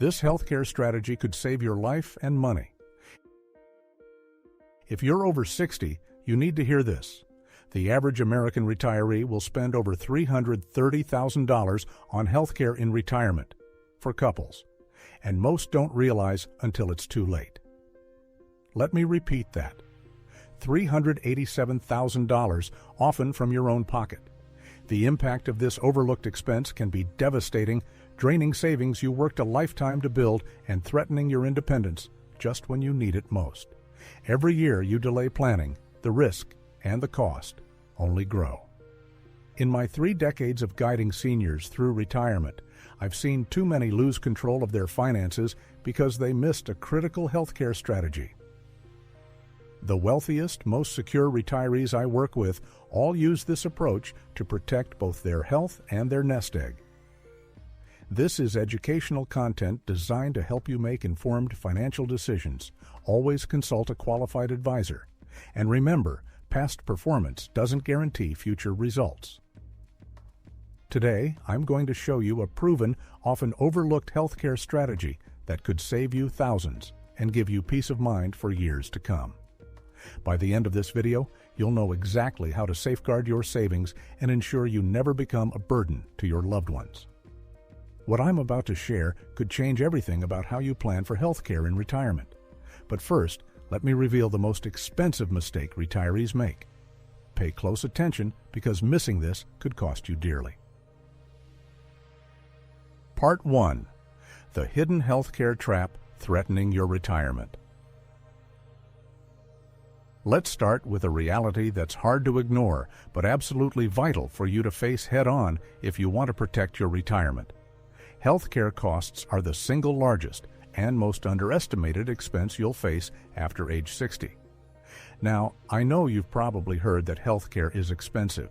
This healthcare strategy could save your life and money. If you're over 60, you need to hear this. The average American retiree will spend over $330,000 on healthcare in retirement for couples, and most don't realize until it's too late. Let me repeat that. $387,000, often from your own pocket. The impact of this overlooked expense can be devastating, draining savings you worked a lifetime to build and threatening your independence just when you need it most. Every year you delay planning, the risk and the cost only grow. In my 3 decades of guiding seniors through retirement, I've seen too many lose control of their finances because they missed a critical healthcare strategy. The wealthiest, most secure retirees I work with all use this approach to protect both their health and their nest egg. This is educational content designed to help you make informed financial decisions. Always consult a qualified advisor. And remember, past performance doesn't guarantee future results. Today, I'm going to show you a proven, often overlooked healthcare strategy that could save you thousands and give you peace of mind for years to come. By the end of this video, you'll know exactly how to safeguard your savings and ensure you never become a burden to your loved ones. What I'm about to share could change everything about how you plan for healthcare in retirement. But first, let me reveal the most expensive mistake retirees make. Pay close attention because missing this could cost you dearly. Part 1. The hidden healthcare trap threatening your retirement. Let's start with a reality that's hard to ignore, but absolutely vital for you to face head-on if you want to protect your retirement. Healthcare costs are the single largest and most underestimated expense you'll face after age 60. Now, I know you've probably heard that healthcare is expensive,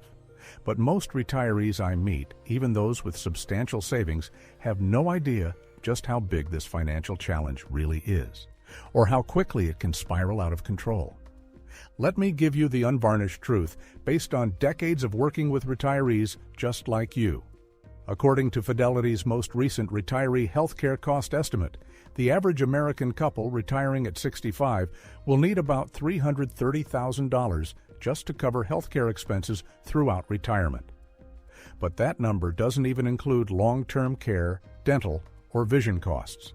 but most retirees I meet, even those with substantial savings, have no idea just how big this financial challenge really is, or how quickly it can spiral out of control. Let me give you the unvarnished truth based on decades of working with retirees just like you. According to Fidelity's most recent retiree healthcare cost estimate, the average American couple retiring at 65 will need about $330,000 just to cover healthcare expenses throughout retirement. But that number doesn't even include long-term care, dental, or vision costs.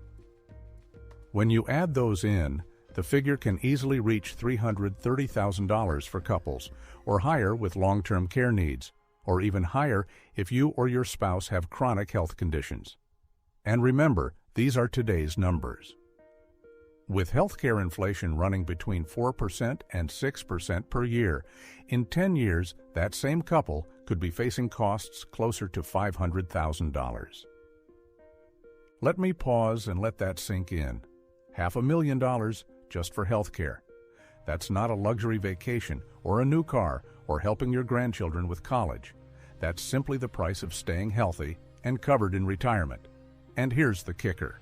When you add those in, the figure can easily reach $330,000 for couples, or higher with long-term care needs, or even higher if you or your spouse have chronic health conditions. And remember, these are today's numbers. With healthcare inflation running between 4% and 6% per year, in 10 years, that same couple could be facing costs closer to $500,000. Let me pause and let that sink in. $500,000 just for healthcare. That's not a luxury vacation or a new car or helping your grandchildren with college. That's simply the price of staying healthy and covered in retirement. And here's the kicker.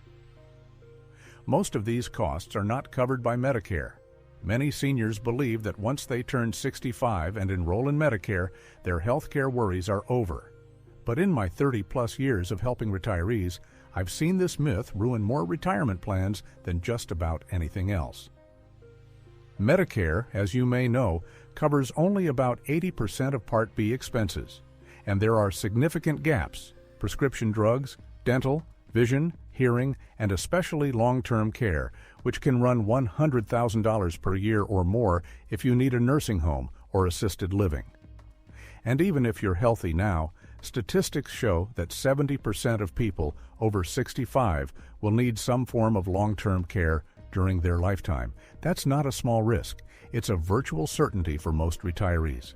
Most of these costs are not covered by Medicare. Many seniors believe that once they turn 65 and enroll in Medicare, their healthcare worries are over. But in my 30-plus years of helping retirees, I've seen this myth ruin more retirement plans than just about anything else. Medicare, as you may know, covers only about 80% of Part B expenses, and there are significant gaps: prescription drugs, dental, vision, hearing, and especially long-term care, which can run $100,000 per year or more if you need a nursing home or assisted living. And even if you're healthy now, statistics show that 70% of people over 65 will need some form of long-term care during their lifetime. That's not a small risk. It's a virtual certainty for most retirees.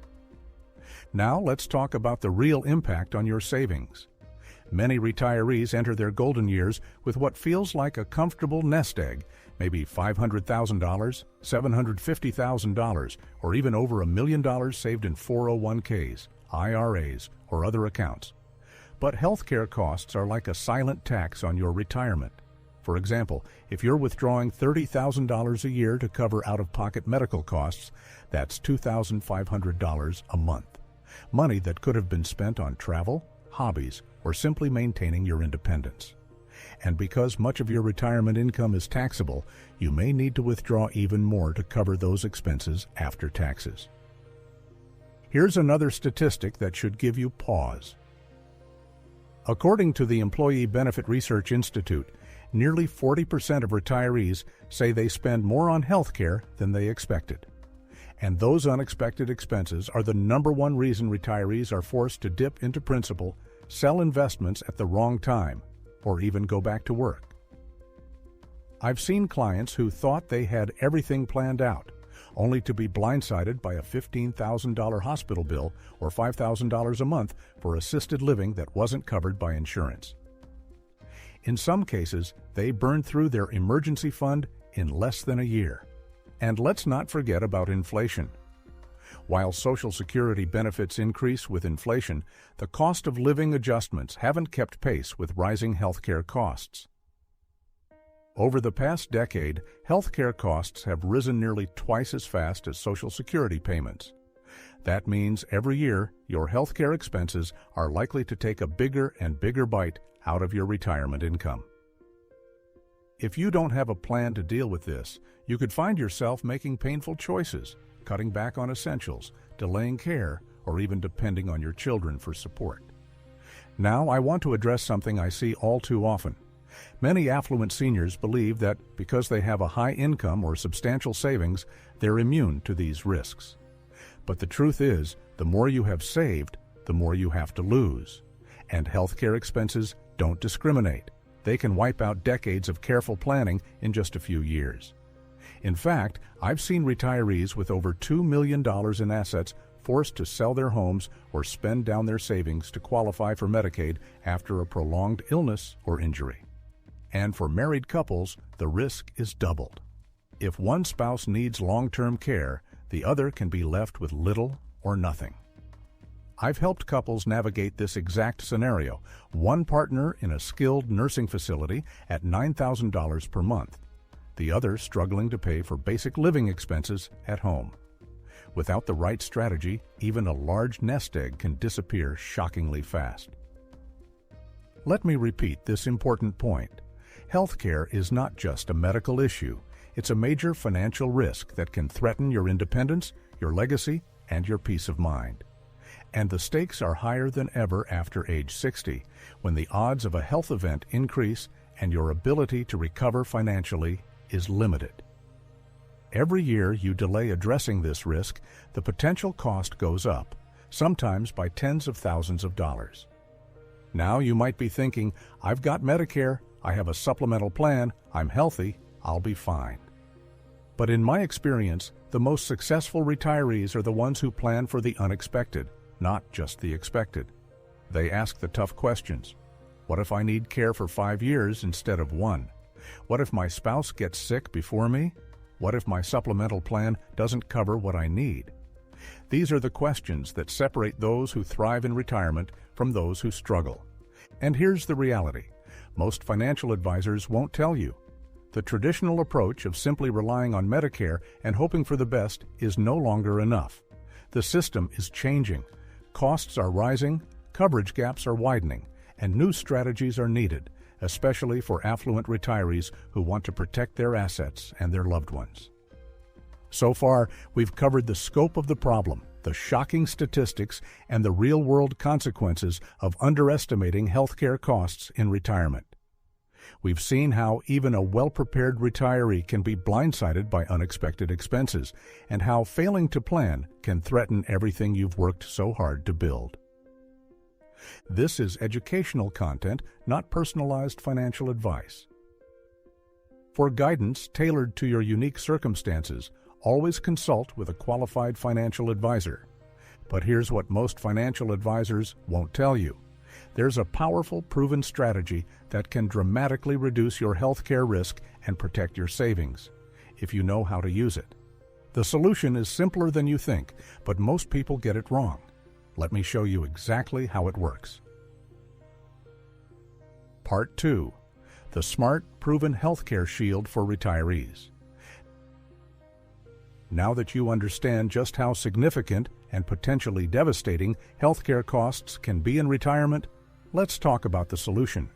Now let's talk about the real impact on your savings. Many retirees enter their golden years with what feels like a comfortable nest egg, maybe $500,000, $750,000, or even over $1 million saved in 401ks, IRAs, or other accounts. But healthcare costs are like a silent tax on your retirement. For example, if you're withdrawing $30,000 a year to cover out-of-pocket medical costs, that's $2,500 a month. Money that could have been spent on travel, hobbies, or simply maintaining your independence. And because much of your retirement income is taxable, you may need to withdraw even more to cover those expenses after taxes. Here's another statistic that should give you pause. According to the Employee Benefit Research Institute, nearly 40% of retirees say they spend more on health care than they expected. And those unexpected expenses are the number one reason retirees are forced to dip into principal, sell investments at the wrong time, or even go back to work. I've seen clients who thought they had everything planned out, only to be blindsided by a $15,000 hospital bill or $5,000 a month for assisted living that wasn't covered by insurance. In some cases, they burned through their emergency fund in less than a year. And let's not forget about inflation. While Social Security benefits increase with inflation, the cost of living adjustments haven't kept pace with rising healthcare costs. Over the past decade, healthcare costs have risen nearly twice as fast as Social Security payments. That means every year, your healthcare expenses are likely to take a bigger and bigger bite out of your retirement income. If you don't have a plan to deal with this, you could find yourself making painful choices, cutting back on essentials, delaying care, or even depending on your children for support. Now, I want to address something I see all too often. Many affluent seniors believe that because they have a high income or substantial savings, they're immune to these risks. But the truth is, the more you have saved, the more you have to lose. And healthcare expenses don't discriminate. They can wipe out decades of careful planning in just a few years. In fact, I've seen retirees with over $2 million in assets forced to sell their homes or spend down their savings to qualify for Medicaid after a prolonged illness or injury. And for married couples, the risk is doubled. If one spouse needs long-term care, the other can be left with little or nothing. I've helped couples navigate this exact scenario, one partner in a skilled nursing facility at $9,000 per month, the other struggling to pay for basic living expenses at home. Without the right strategy, even a large nest egg can disappear shockingly fast. Let me repeat this important point. Healthcare is not just a medical issue. It's a major financial risk that can threaten your independence, your legacy, and your peace of mind. And the stakes are higher than ever after age 60, when the odds of a health event increase and your ability to recover financially is limited. Every year you delay addressing this risk, the potential cost goes up, sometimes by tens of thousands of dollars. Now you might be thinking, I've got Medicare, I have a supplemental plan, I'm healthy, I'll be fine. But in my experience, the most successful retirees are the ones who plan for the unexpected, not just the expected. They ask the tough questions. What if I need care for 5 years instead of 1? What if my spouse gets sick before me? What if my supplemental plan doesn't cover what I need? These are the questions that separate those who thrive in retirement from those who struggle. And here's the reality. Most financial advisors won't tell you. The traditional approach of simply relying on Medicare and hoping for the best is no longer enough. The system is changing. Costs are rising, coverage gaps are widening, and new strategies are needed, especially for affluent retirees who want to protect their assets and their loved ones. So far, we've covered the scope of the problem, the shocking statistics, and the real-world consequences of underestimating healthcare costs in retirement. We've seen how even a well-prepared retiree can be blindsided by unexpected expenses, and how failing to plan can threaten everything you've worked so hard to build. This is educational content, not personalized financial advice. For guidance tailored to your unique circumstances, always consult with a qualified financial advisor. But here's what most financial advisors won't tell you. There's a powerful, proven strategy that can dramatically reduce your healthcare risk and protect your savings, if you know how to use it. The solution is simpler than you think, but most people get it wrong. Let me show you exactly how it works. Part 2. The Smart, Proven Healthcare Shield for Retirees. Now that you understand just how significant and potentially devastating healthcare costs can be in retirement, let's talk about the solution.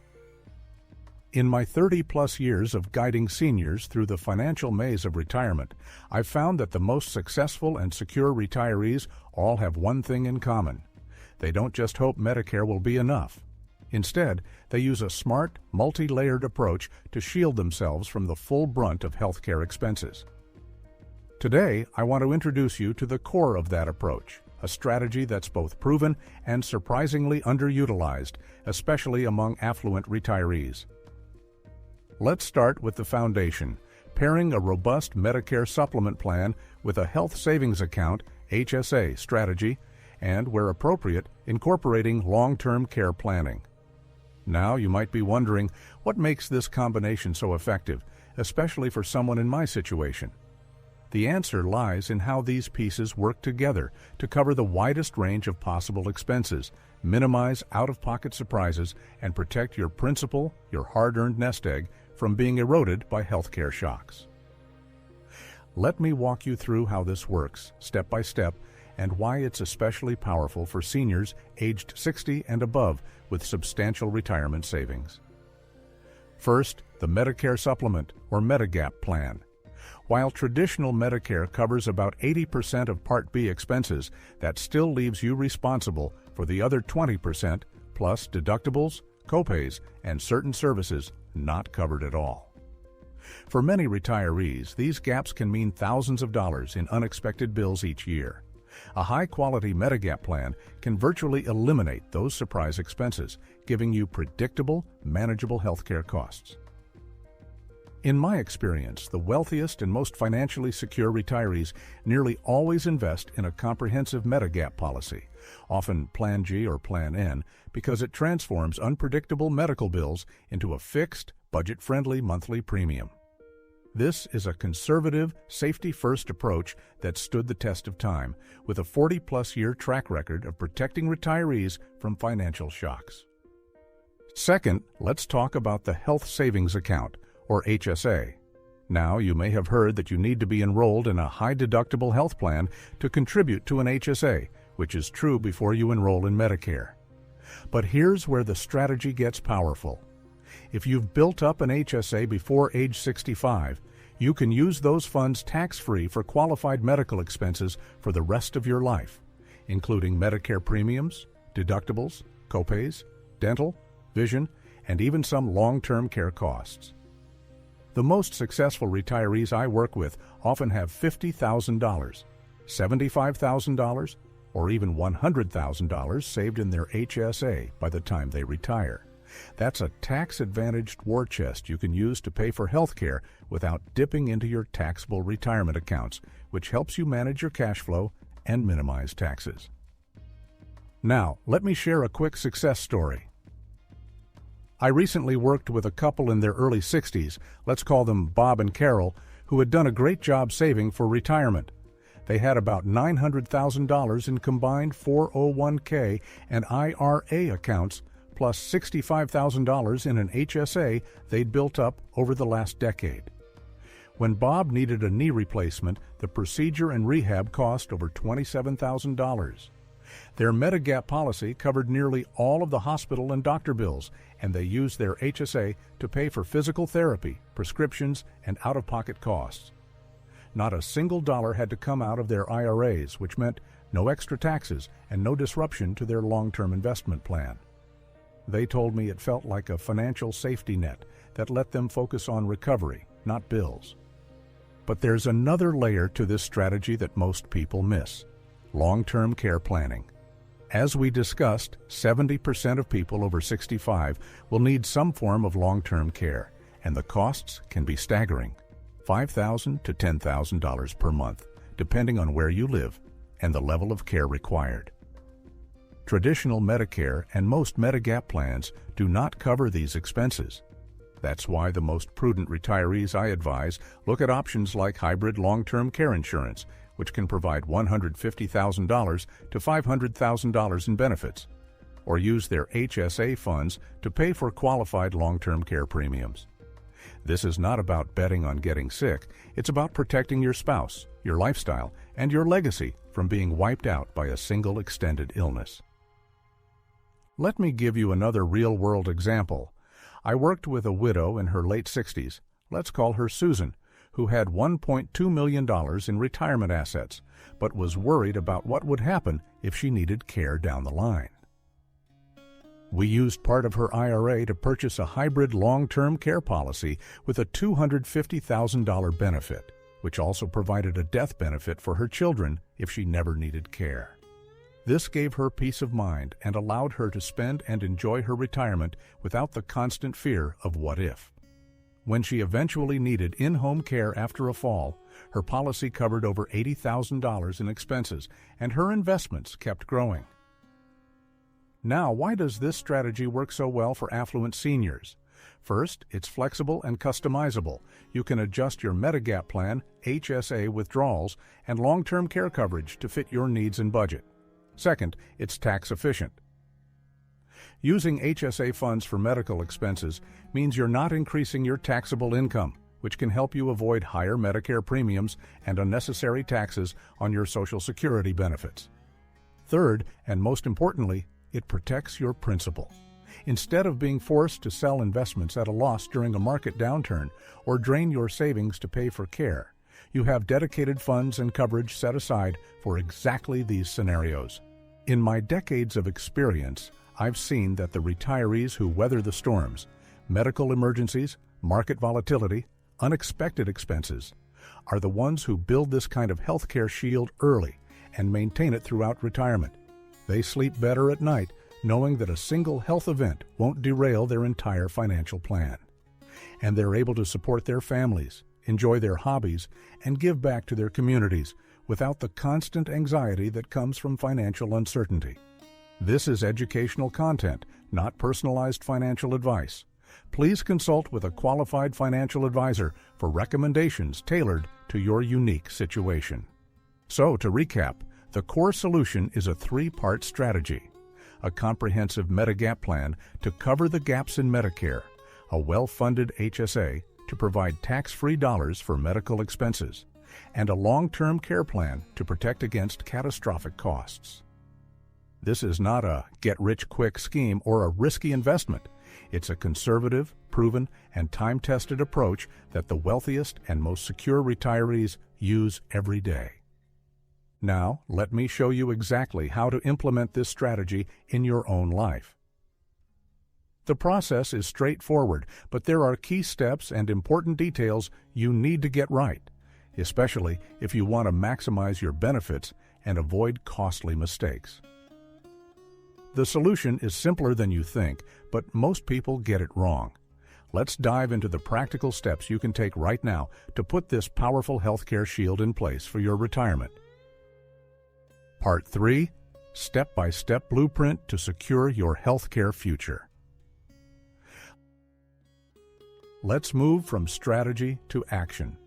In my 30-plus years of guiding seniors through the financial maze of retirement, I've found that the most successful and secure retirees all have one thing in common. They don't just hope Medicare will be enough. Instead, they use a smart, multi-layered approach to shield themselves from the full brunt of healthcare expenses. Today, I want to introduce you to the core of that approach, a strategy that's both proven and surprisingly underutilized, especially among affluent retirees. Let's start with the foundation, pairing a robust Medicare supplement plan with a health savings account, HSA, strategy, and, where appropriate, incorporating long-term care planning. Now you might be wondering, what makes this combination so effective, especially for someone in my situation? The answer lies in how these pieces work together to cover the widest range of possible expenses, minimize out-of-pocket surprises, and protect your principal, your hard-earned nest egg, from being eroded by healthcare shocks. Let me walk you through how this works, step by step, and why it's especially powerful for seniors aged 60 and above with substantial retirement savings. First, the Medicare Supplement, or Medigap plan. While traditional Medicare covers about 80% of Part B expenses, that still leaves you responsible for the other 20%, plus deductibles, copays, and certain services not covered at all. For many retirees, these gaps can mean thousands of dollars in unexpected bills each year. A high-quality Medigap plan can virtually eliminate those surprise expenses, giving you predictable, manageable healthcare costs. In my experience, the wealthiest and most financially secure retirees nearly always invest in a comprehensive Medigap policy, often Plan G or Plan N, because it transforms unpredictable medical bills into a fixed, budget-friendly monthly premium. This is a conservative, safety-first approach that stood the test of time, with a 40-plus year track record of protecting retirees from financial shocks. Second, let's talk about the Health Savings Account, or HSA. Now, you may have heard that you need to be enrolled in a high-deductible health plan to contribute to an HSA, which is true before you enroll in Medicare. But here's where the strategy gets powerful. If you've built up an HSA before age 65, you can use those funds tax-free for qualified medical expenses for the rest of your life, including Medicare premiums, deductibles, copays, dental, vision, and even some long-term care costs. The most successful retirees I work with often have $50,000, $75,000, or even $100,000 saved in their HSA by the time they retire. That's a tax-advantaged war chest you can use to pay for health care without dipping into your taxable retirement accounts, which helps you manage your cash flow and minimize taxes. Now, let me share a quick success story. I recently worked with a couple in their early 60s, let's call them Bob and Carol, who had done a great job saving for retirement. They had about $900,000 in combined 401k and IRA accounts, plus $65,000 in an HSA they'd built up over the last decade. When Bob needed a knee replacement, the procedure and rehab cost over $27,000. Their Medigap policy covered nearly all of the hospital and doctor bills, and they used their HSA to pay for physical therapy, prescriptions, and out-of-pocket costs. Not a single dollar had to come out of their IRAs, which meant no extra taxes and no disruption to their long-term investment plan. They told me it felt like a financial safety net that let them focus on recovery, not bills. But there's another layer to this strategy that most people miss: long-term care planning. As we discussed, 70% of people over 65 will need some form of long-term care, and the costs can be staggering: $5,000 to $10,000 per month, depending on where you live and the level of care required. Traditional Medicare and most Medigap plans do not cover these expenses. That's why the most prudent retirees I advise look at options like hybrid long-term care insurance, which can provide $150,000 to $500,000 in benefits, or use their HSA funds to pay for qualified long-term care premiums. This is not about betting on getting sick. It's about protecting your spouse, your lifestyle, and your legacy from being wiped out by a single extended illness. Let me give you another real-world example. I worked with a widow in her late 60s, let's call her Susan, who had $1.2 million in retirement assets, but was worried about what would happen if she needed care down the line. We used part of her IRA to purchase a hybrid long-term care policy with a $250,000 benefit, which also provided a death benefit for her children if she never needed care. This gave her peace of mind and allowed her to spend and enjoy her retirement without the constant fear of what if. When she eventually needed in-home care after a fall, her policy covered over $80,000 in expenses, and her investments kept growing. Now, why does this strategy work so well for affluent seniors? First, it's flexible and customizable. You can adjust your Medigap plan, HSA withdrawals, and long-term care coverage to fit your needs and budget. Second, it's tax efficient. Using HSA funds for medical expenses means you're not increasing your taxable income, which can help you avoid higher Medicare premiums and unnecessary taxes on your Social Security benefits. Third, and most importantly, it protects your principal. Instead of being forced to sell investments at a loss during a market downturn or drain your savings to pay for care, you have dedicated funds and coverage set aside for exactly these scenarios. In my decades of experience, I've seen that the retirees who weather the storms, medical emergencies, market volatility, unexpected expenses, are the ones who build this kind of healthcare shield early and maintain it throughout retirement. They sleep better at night knowing that a single health event won't derail their entire financial plan. And they're able to support their families, enjoy their hobbies, and give back to their communities without the constant anxiety that comes from financial uncertainty. This is educational content, not personalized financial advice. Please consult with a qualified financial advisor for recommendations tailored to your unique situation. So, to recap, the core solution is a three-part strategy: a comprehensive Medigap plan to cover the gaps in Medicare, a well-funded HSA to provide tax-free dollars for medical expenses, and a long-term care plan to protect against catastrophic costs. This is not a get-rich-quick scheme or a risky investment. It's a conservative, proven, and time-tested approach that the wealthiest and most secure retirees use every day. Now, let me show you exactly how to implement this strategy in your own life. The process is straightforward, but there are key steps and important details you need to get right, especially if you want to maximize your benefits and avoid costly mistakes. The solution is simpler than you think, but most people get it wrong. Let's dive into the practical steps you can take right now to put this powerful healthcare shield in place for your retirement. Part 3: Step-by-Step Blueprint to Secure Your Healthcare Future. Let's move from strategy to action.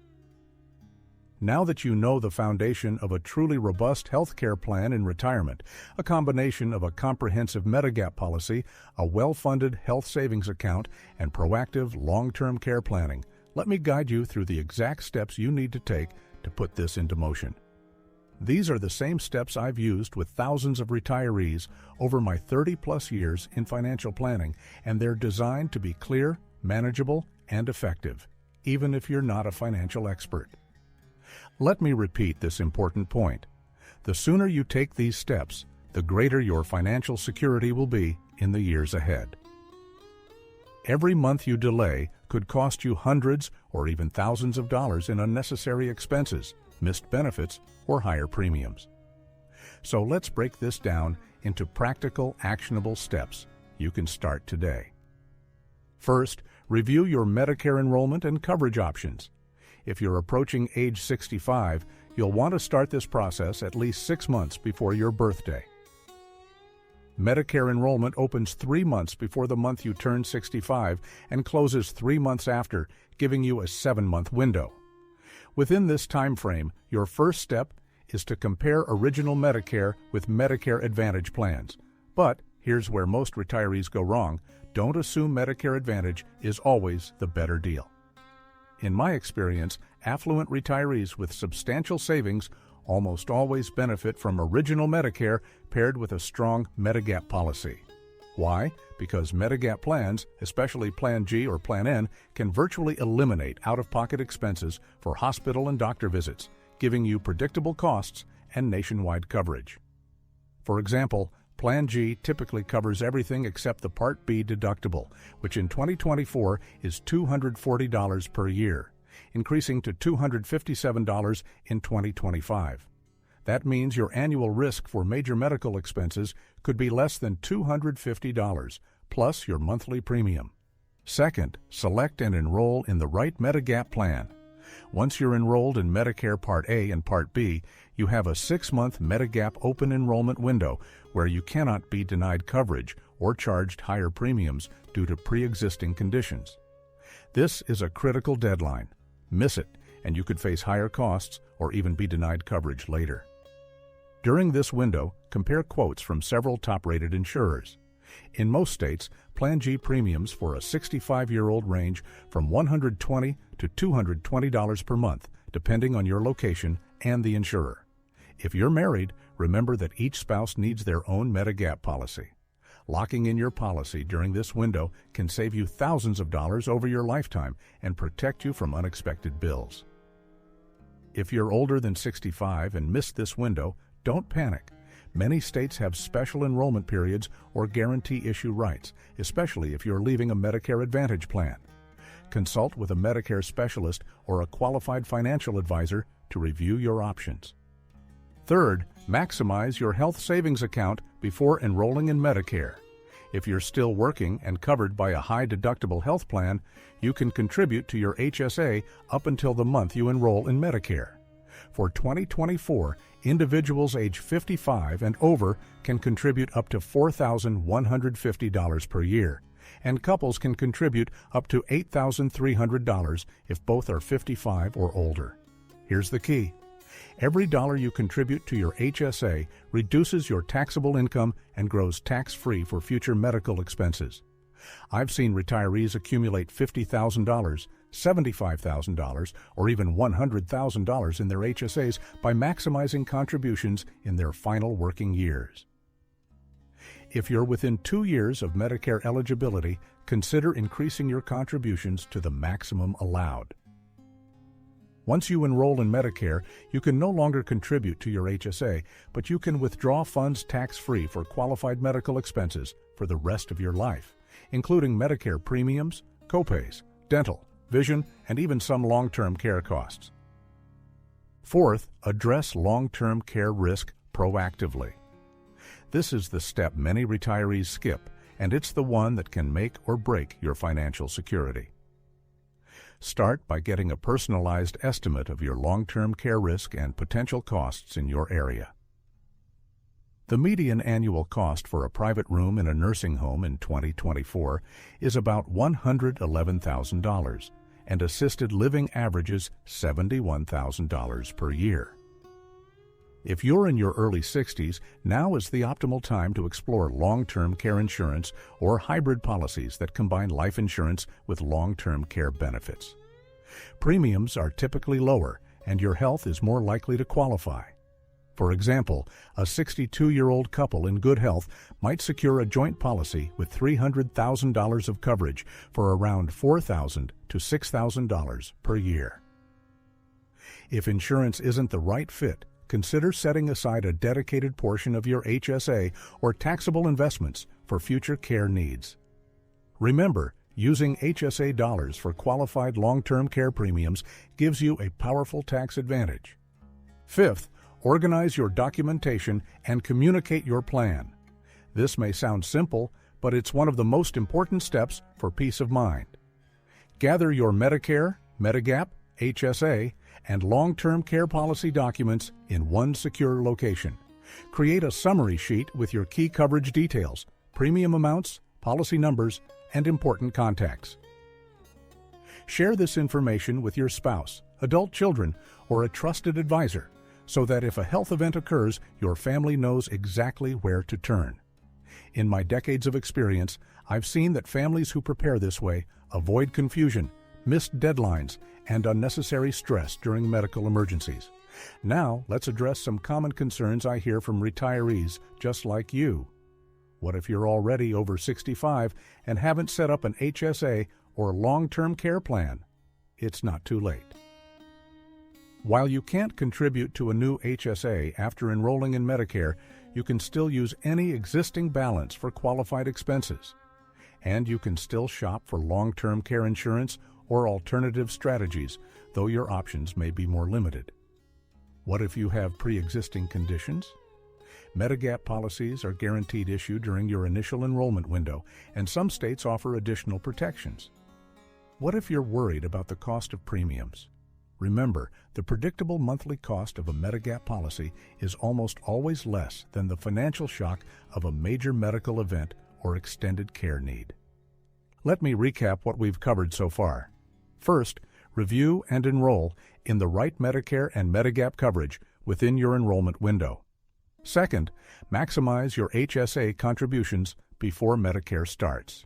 Now that you know the foundation of a truly robust healthcare plan in retirement, a combination of a comprehensive Medigap policy, a well-funded health savings account, and proactive long-term care planning, let me guide you through the exact steps you need to take to put this into motion. These are the same steps I've used with thousands of retirees over my 30-plus years in financial planning, and they're designed to be clear, manageable, and effective, even if you're not a financial expert. Let me repeat this important point. The sooner you take these steps, the greater your financial security will be in the years ahead. Every month you delay could cost you hundreds or even thousands of dollars in unnecessary expenses, missed benefits, or higher premiums. So let's break this down into practical, actionable steps you can start today. First, review your Medicare enrollment and coverage options. If you're approaching age 65, you'll want to start this process at least 6 months before your birthday. Medicare enrollment opens 3 months before the month you turn 65 and closes 3 months after, giving you a 7-month window. Within this time frame, your first step is to compare original Medicare with Medicare Advantage plans. But here's where most retirees go wrong. Don't assume Medicare Advantage is always the better deal. In my experience, affluent retirees with substantial savings almost always benefit from original Medicare paired with a strong Medigap policy. Why? Because Medigap plans, especially Plan G or Plan N, can virtually eliminate out-of-pocket expenses for hospital and doctor visits, giving you predictable costs and nationwide coverage. For example, Plan G typically covers everything except the Part B deductible, which in 2024 is $240 per year, increasing to $257 in 2025. That means your annual risk for major medical expenses could be less than $250, plus your monthly premium. Second, select and enroll in the right Medigap plan. Once you're enrolled in Medicare Part A and Part B, you have a 6-month Medigap open enrollment window where you cannot be denied coverage or charged higher premiums due to pre-existing conditions. This is a critical deadline. Miss it, and you could face higher costs or even be denied coverage later. During this window, compare quotes from several top-rated insurers. In most states, Plan G premiums for a 65-year-old range from $120 to $220 per month, depending on your location and the insurer. If you're married, remember that each spouse needs their own Medigap policy. Locking in your policy during this window can save you thousands of dollars over your lifetime and protect you from unexpected bills. If you're older than 65 and missed this window, don't panic. Many states have special enrollment periods or guarantee issue rights, especially if you're leaving a Medicare Advantage plan. Consult with a Medicare specialist or a qualified financial advisor to review your options. Third, maximize your health savings account before enrolling in Medicare. If you're still working and covered by a high-deductible health plan, you can contribute to your HSA up until the month you enroll in Medicare. For 2024, individuals age 55 and over can contribute up to $4,150 per year, and couples can contribute up to $8,300 if both are 55 or older. Here's the key. Every dollar you contribute to your HSA reduces your taxable income and grows tax-free for future medical expenses. I've seen retirees accumulate $50,000, $75,000, or even $100,000 in their HSAs by maximizing contributions in their final working years. If you're within 2 years of Medicare eligibility, consider increasing your contributions to the maximum allowed. Once you enroll in Medicare, you can no longer contribute to your HSA, but you can withdraw funds tax-free for qualified medical expenses for the rest of your life, including Medicare premiums, copays, dental, vision, and even some long-term care costs. Fourth, address long-term care risk proactively. This is the step many retirees skip, and it's the one that can make or break your financial security. Start by getting a personalized estimate of your long-term care risk and potential costs in your area. The median annual cost for a private room in a nursing home in 2024 is about $111,000, and assisted living averages $71,000 per year. If you're in your early 60s, now is the optimal time to explore long-term care insurance or hybrid policies that combine life insurance with long-term care benefits. Premiums are typically lower, and your health is more likely to qualify. For example, a 62-year-old couple in good health might secure a joint policy with $300,000 of coverage for around $4,000 to $6,000 per year. If insurance isn't the right fit, consider setting aside a dedicated portion of your HSA or taxable investments for future care needs. Remember, using HSA dollars for qualified long-term care premiums gives you a powerful tax advantage. Fifth, organize your documentation and communicate your plan. This may sound simple, but it's one of the most important steps for peace of mind. Gather your Medicare, Medigap, HSA, and long-term care policy documents in one secure location. Create a summary sheet with your key coverage details, premium amounts, policy numbers, and important contacts. Share this information with your spouse, adult children, or a trusted advisor, so that if a health event occurs, your family knows exactly where to turn. In my decades of experience, I've seen that families who prepare this way avoid confusion, missed deadlines, and unnecessary stress during medical emergencies. Now, let's address some common concerns I hear from retirees just like you. What if you're already over 65 and haven't set up an HSA or long-term care plan? It's not too late. While you can't contribute to a new HSA after enrolling in Medicare, you can still use any existing balance for qualified expenses. And you can still shop for long-term care insurance or alternative strategies, though your options may be more limited. What if you have pre-existing conditions? Medigap policies are guaranteed issue during your initial enrollment window, and some states offer additional protections. What if you're worried about the cost of premiums? Remember, the predictable monthly cost of a Medigap policy is almost always less than the financial shock of a major medical event or extended care need. Let me recap what we've covered so far. First, review and enroll in the right Medicare and Medigap coverage within your enrollment window. Second, maximize your HSA contributions before Medicare starts.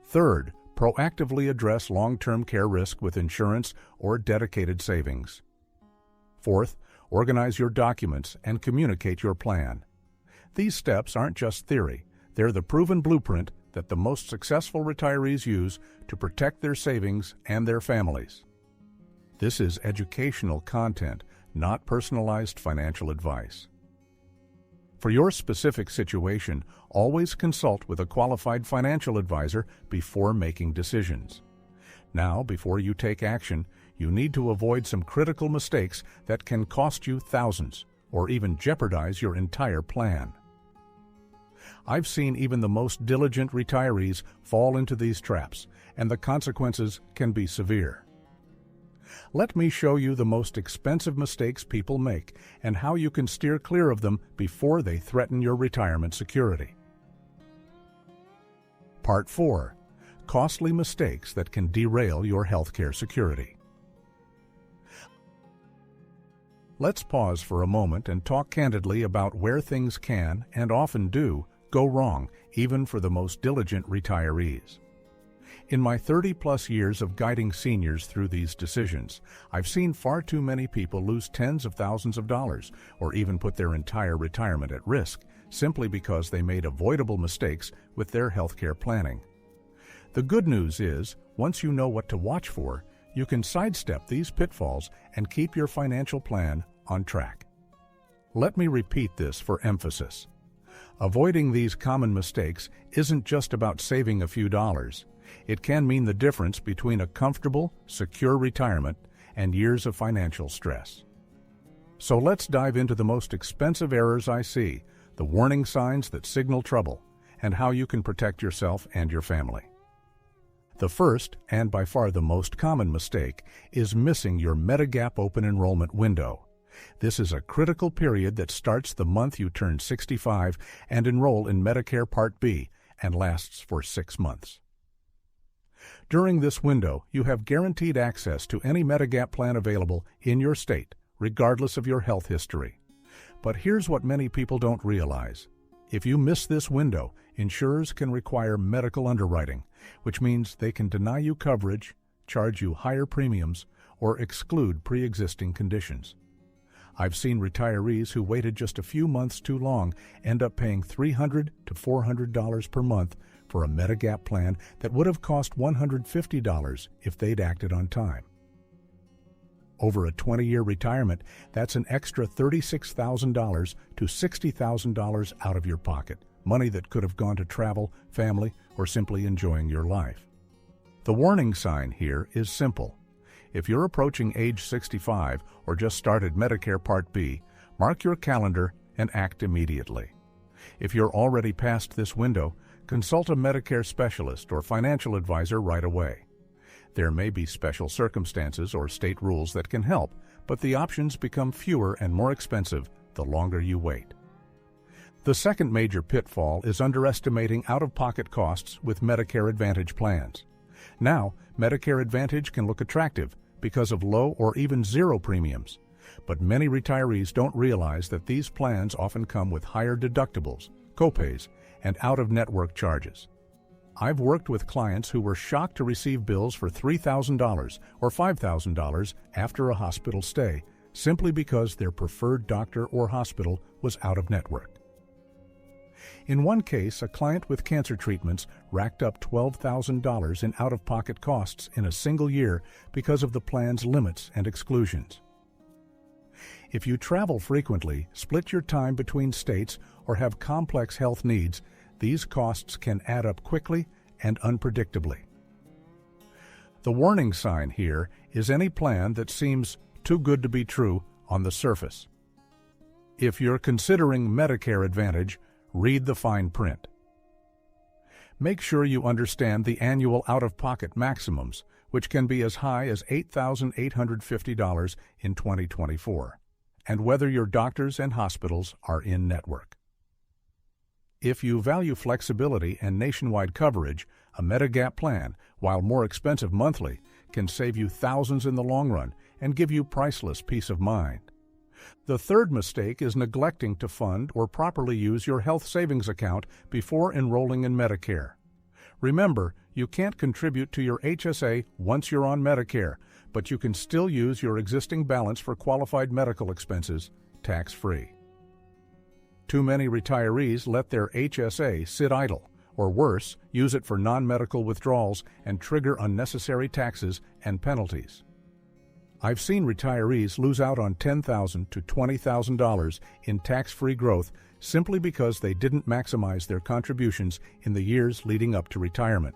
Third, proactively address long-term care risk with insurance or dedicated savings. Fourth, organize your documents and communicate your plan. These steps aren't just theory, they're the proven blueprint that the most successful retirees use to protect their savings and their families. This is educational content, not personalized financial advice. For your specific situation, always consult with a qualified financial advisor before making decisions. Now, before you take action, you need to avoid some critical mistakes that can cost you thousands or even jeopardize your entire plan. I've seen even the most diligent retirees fall into these traps, and the consequences can be severe. Let me show you the most expensive mistakes people make and how you can steer clear of them before they threaten your retirement security. Part 4. Costly mistakes that can derail your healthcare security. Let's pause for a moment and talk candidly about where things can, and often do, go wrong, even for the most diligent retirees. In my 30-plus years of guiding seniors through these decisions, I've seen far too many people lose tens of thousands of dollars or even put their entire retirement at risk simply because they made avoidable mistakes with their healthcare planning. The good news is, once you know what to watch for, you can sidestep these pitfalls and keep your financial plan on track. Let me repeat this for emphasis. Avoiding these common mistakes isn't just about saving a few dollars. It can mean the difference between a comfortable, secure retirement and years of financial stress. So let's dive into the most expensive errors I see, the warning signs that signal trouble, and how you can protect yourself and your family. The first, and by far the most common mistake, is missing your Medigap open enrollment window. This is a critical period that starts the month you turn 65 and enroll in Medicare Part B and lasts for 6 months. During this window, you have guaranteed access to any Medigap plan available in your state, regardless of your health history. But here's what many people don't realize. If you miss this window, insurers can require medical underwriting, which means they can deny you coverage, charge you higher premiums, or exclude pre-existing conditions. I've seen retirees who waited just a few months too long end up paying $300 to $400 per month for a Medigap plan that would have cost $150 if they'd acted on time. Over a 20-year retirement, that's an extra $36,000 to $60,000 out of your pocket, money that could have gone to travel, family, or simply enjoying your life. The warning sign here is simple. If you're approaching age 65 or just started Medicare Part B, mark your calendar and act immediately. If you're already past this window, consult a Medicare specialist or financial advisor right away. There may be special circumstances or state rules that can help, but the options become fewer and more expensive the longer you wait. The second major pitfall is underestimating out-of-pocket costs with Medicare Advantage plans. Now, Medicare Advantage can look attractive because of low or even zero premiums, but many retirees don't realize that these plans often come with higher deductibles, copays, and out-of-network charges. I've worked with clients who were shocked to receive bills for $3,000 or $5,000 after a hospital stay, simply because their preferred doctor or hospital was out of network. In one case, a client with cancer treatments racked up $12,000 in out-of-pocket costs in a single year because of the plan's limits and exclusions. If you travel frequently, split your time between states, or have complex health needs, these costs can add up quickly and unpredictably. The warning sign here is any plan that seems too good to be true on the surface. If you're considering Medicare Advantage, read the fine print. Make sure you understand the annual out-of-pocket maximums, which can be as high as $8,850 in 2024, and whether your doctors and hospitals are in-network. If you value flexibility and nationwide coverage, a Medigap plan, while more expensive monthly, can save you thousands in the long run and give you priceless peace of mind. The third mistake is neglecting to fund or properly use your health savings account before enrolling in Medicare. Remember, you can't contribute to your HSA once you're on Medicare, but you can still use your existing balance for qualified medical expenses, tax-free. Too many retirees let their HSA sit idle, or worse, use it for non-medical withdrawals and trigger unnecessary taxes and penalties. I've seen retirees lose out on $10,000 to $20,000 in tax-free growth simply because they didn't maximize their contributions in the years leading up to retirement.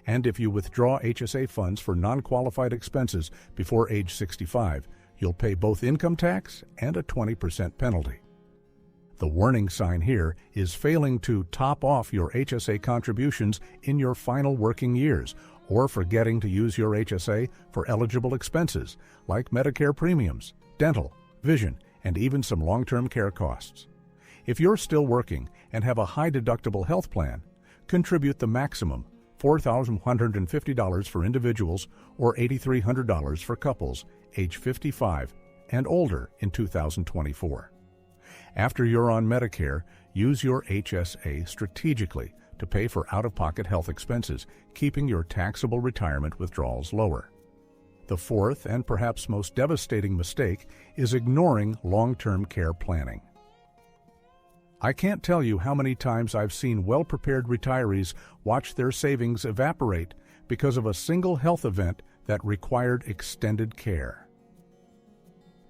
And if you withdraw HSA funds for non-qualified expenses before age 65, you'll pay both income tax and a 20% penalty. The warning sign here is failing to top off your HSA contributions in your final working years, or forgetting to use your HSA for eligible expenses like Medicare premiums, dental, vision, and even some long-term care costs. If you're still working and have a high-deductible health plan, contribute the maximum, $4,150 for individuals or $8,300 for couples age 55 and older in 2024. After you're on Medicare, use your HSA strategically to pay for out-of-pocket health expenses, keeping your taxable retirement withdrawals lower. The fourth and perhaps most devastating mistake is ignoring long-term care planning. I can't tell you how many times I've seen well-prepared retirees watch their savings evaporate because of a single health event that required extended care.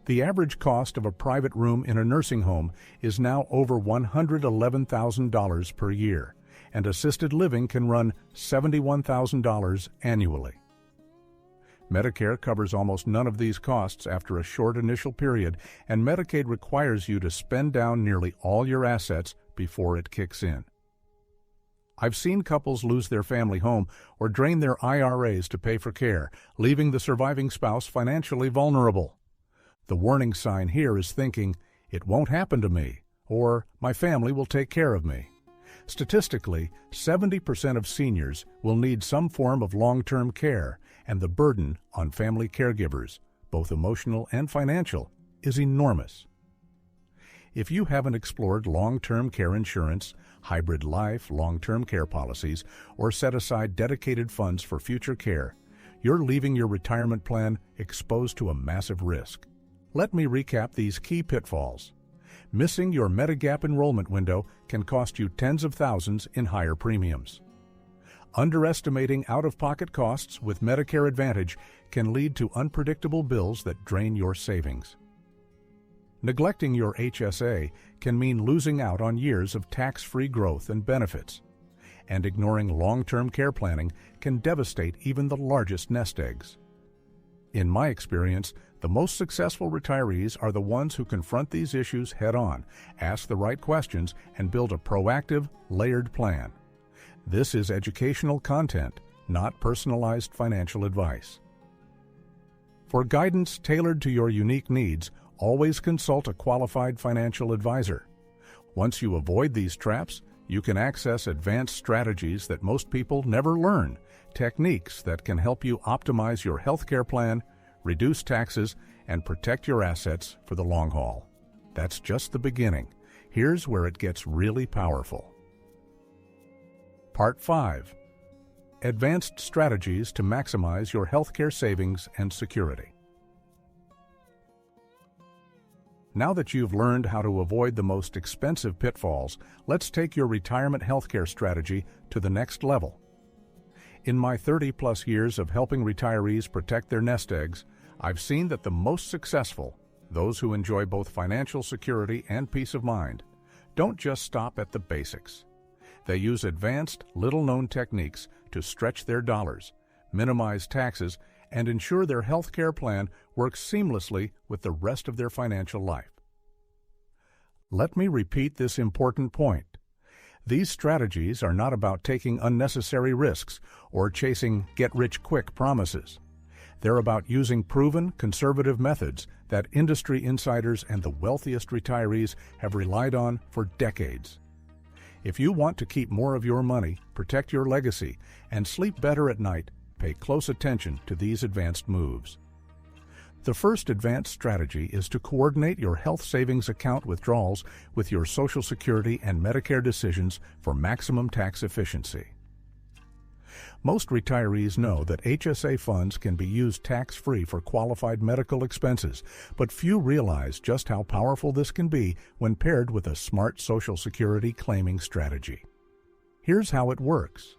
The average cost of a private room in a nursing home is now over $111,000 per year, and assisted living can run $71,000 annually. Medicare covers almost none of these costs after a short initial period, and Medicaid requires you to spend down nearly all your assets before it kicks in. I've seen couples lose their family home or drain their IRAs to pay for care, leaving the surviving spouse financially vulnerable. The warning sign here is thinking, "It won't happen to me," or "My family will take care of me." Statistically, 70% of seniors will need some form of long-term care, and the burden on family caregivers, both emotional and financial, is enormous. If you haven't explored long-term care insurance, hybrid life, long-term care policies, or set aside dedicated funds for future care, you're leaving your retirement plan exposed to a massive risk. Let me recap these key pitfalls. Missing your Medigap enrollment window can cost you tens of thousands in higher premiums. Underestimating out-of-pocket costs with Medicare Advantage can lead to unpredictable bills that drain your savings. Neglecting your HSA can mean losing out on years of tax-free growth and benefits. And ignoring long-term care planning can devastate even the largest nest eggs. In my experience, the most successful retirees are the ones who confront these issues head-on, ask the right questions, and build a proactive, layered plan. This is educational content, not personalized financial advice. For guidance tailored to your unique needs, always consult a qualified financial advisor. Once you avoid these traps, you can access advanced strategies that most people never learn, techniques that can help you optimize your healthcare plan, reduce taxes, and protect your assets for the long haul. That's just the beginning. Here's where it gets really powerful. Part 5. Advanced Strategies to Maximize Your Healthcare Savings and Security. Now that you've learned how to avoid the most expensive pitfalls, let's take your retirement healthcare strategy to the next level. In my 30-plus years of helping retirees protect their nest eggs, I've seen that the most successful, those who enjoy both financial security and peace of mind, don't just stop at the basics. They use advanced, little-known techniques to stretch their dollars, minimize taxes, and ensure their healthcare plan works seamlessly with the rest of their financial life. Let me repeat this important point. These strategies are not about taking unnecessary risks or chasing get-rich-quick promises. They're about using proven, conservative methods that industry insiders and the wealthiest retirees have relied on for decades. If you want to keep more of your money, protect your legacy, and sleep better at night, pay close attention to these advanced moves. The first advanced strategy is to coordinate your health savings account withdrawals with your Social Security and Medicare decisions for maximum tax efficiency. Most retirees know that HSA funds can be used tax-free for qualified medical expenses, but few realize just how powerful this can be when paired with a smart Social Security claiming strategy. Here's how it works.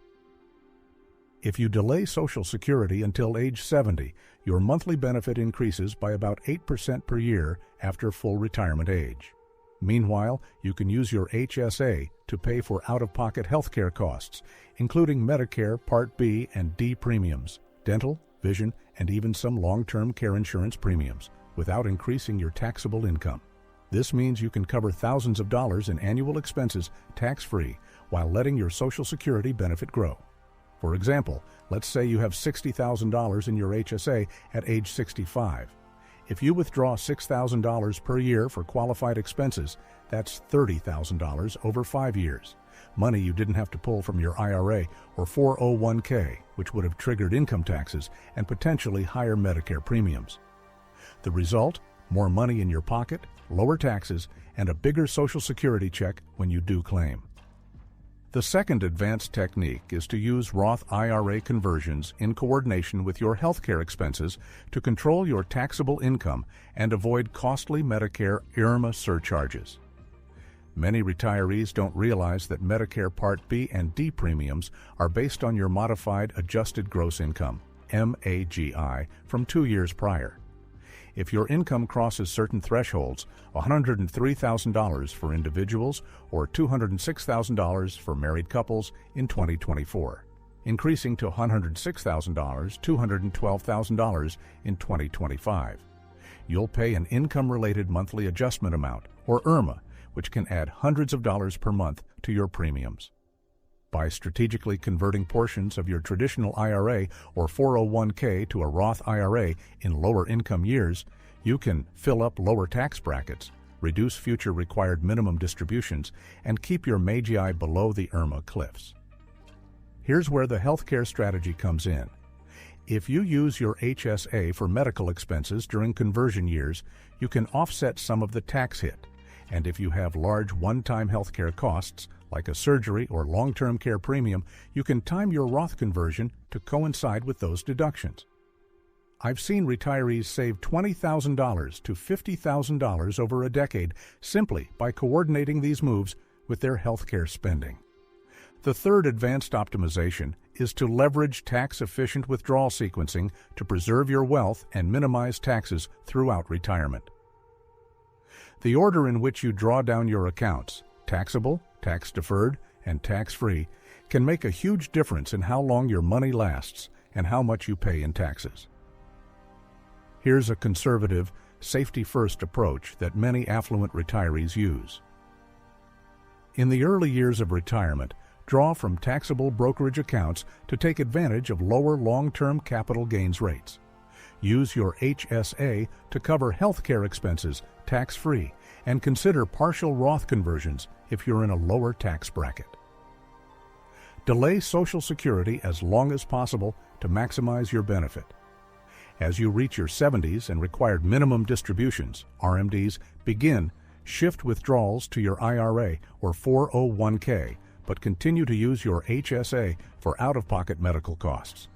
If you delay Social Security until age 70, your monthly benefit increases by about 8% per year after full retirement age. Meanwhile, you can use your HSA to pay for out-of-pocket healthcare costs, including Medicare Part B and D premiums, dental, vision, and even some long-term care insurance premiums, without increasing your taxable income. This means you can cover thousands of dollars in annual expenses tax-free while letting your Social Security benefit grow. For example, let's say you have $60,000 in your HSA at age 65. If you withdraw $6,000 per year for qualified expenses, that's $30,000 over 5 years. Money you didn't have to pull from your IRA or 401k, which would have triggered income taxes and potentially higher Medicare premiums. The result? More money in your pocket, lower taxes, and a bigger Social Security check when you do claim. The second advanced technique is to use Roth IRA conversions in coordination with your healthcare expenses to control your taxable income and avoid costly Medicare IRMA surcharges. Many retirees don't realize that Medicare Part B and D premiums are based on your modified adjusted gross income, MAGI, from 2 years prior. If your income crosses certain thresholds, $103,000 for individuals or $206,000 for married couples in 2024, increasing to $106,000, $212,000 in 2025. You'll pay an income-related monthly adjustment amount, or IRMA, which can add hundreds of dollars per month to your premiums. By strategically converting portions of your traditional IRA or 401k to a Roth IRA in lower income years, you can fill up lower tax brackets, reduce future required minimum distributions, and keep your MAGI below the IRMA cliffs. Here's where the healthcare strategy comes in. If you use your HSA for medical expenses during conversion years, you can offset some of the tax hit. And if you have large one-time healthcare costs, like a surgery or long-term care premium, you can time your Roth conversion to coincide with those deductions. I've seen retirees save $20,000 to $50,000 over a decade simply by coordinating these moves with their healthcare spending. The third advanced optimization is to leverage tax-efficient withdrawal sequencing to preserve your wealth and minimize taxes throughout retirement. The order in which you draw down your accounts, taxable, tax-deferred, and tax-free, can make a huge difference in how long your money lasts and how much you pay in taxes. Here's a conservative, safety-first approach that many affluent retirees use. In the early years of retirement, draw from taxable brokerage accounts to take advantage of lower long-term capital gains rates. Use your HSA to cover healthcare expenses tax-free, and consider partial Roth conversions if you're in a lower tax bracket. Delay Social Security as long as possible to maximize your benefit. As you reach your 70s and required minimum distributions, RMDs, shift withdrawals to your IRA or 401k, but continue to use your HSA for out-of-pocket medical costs.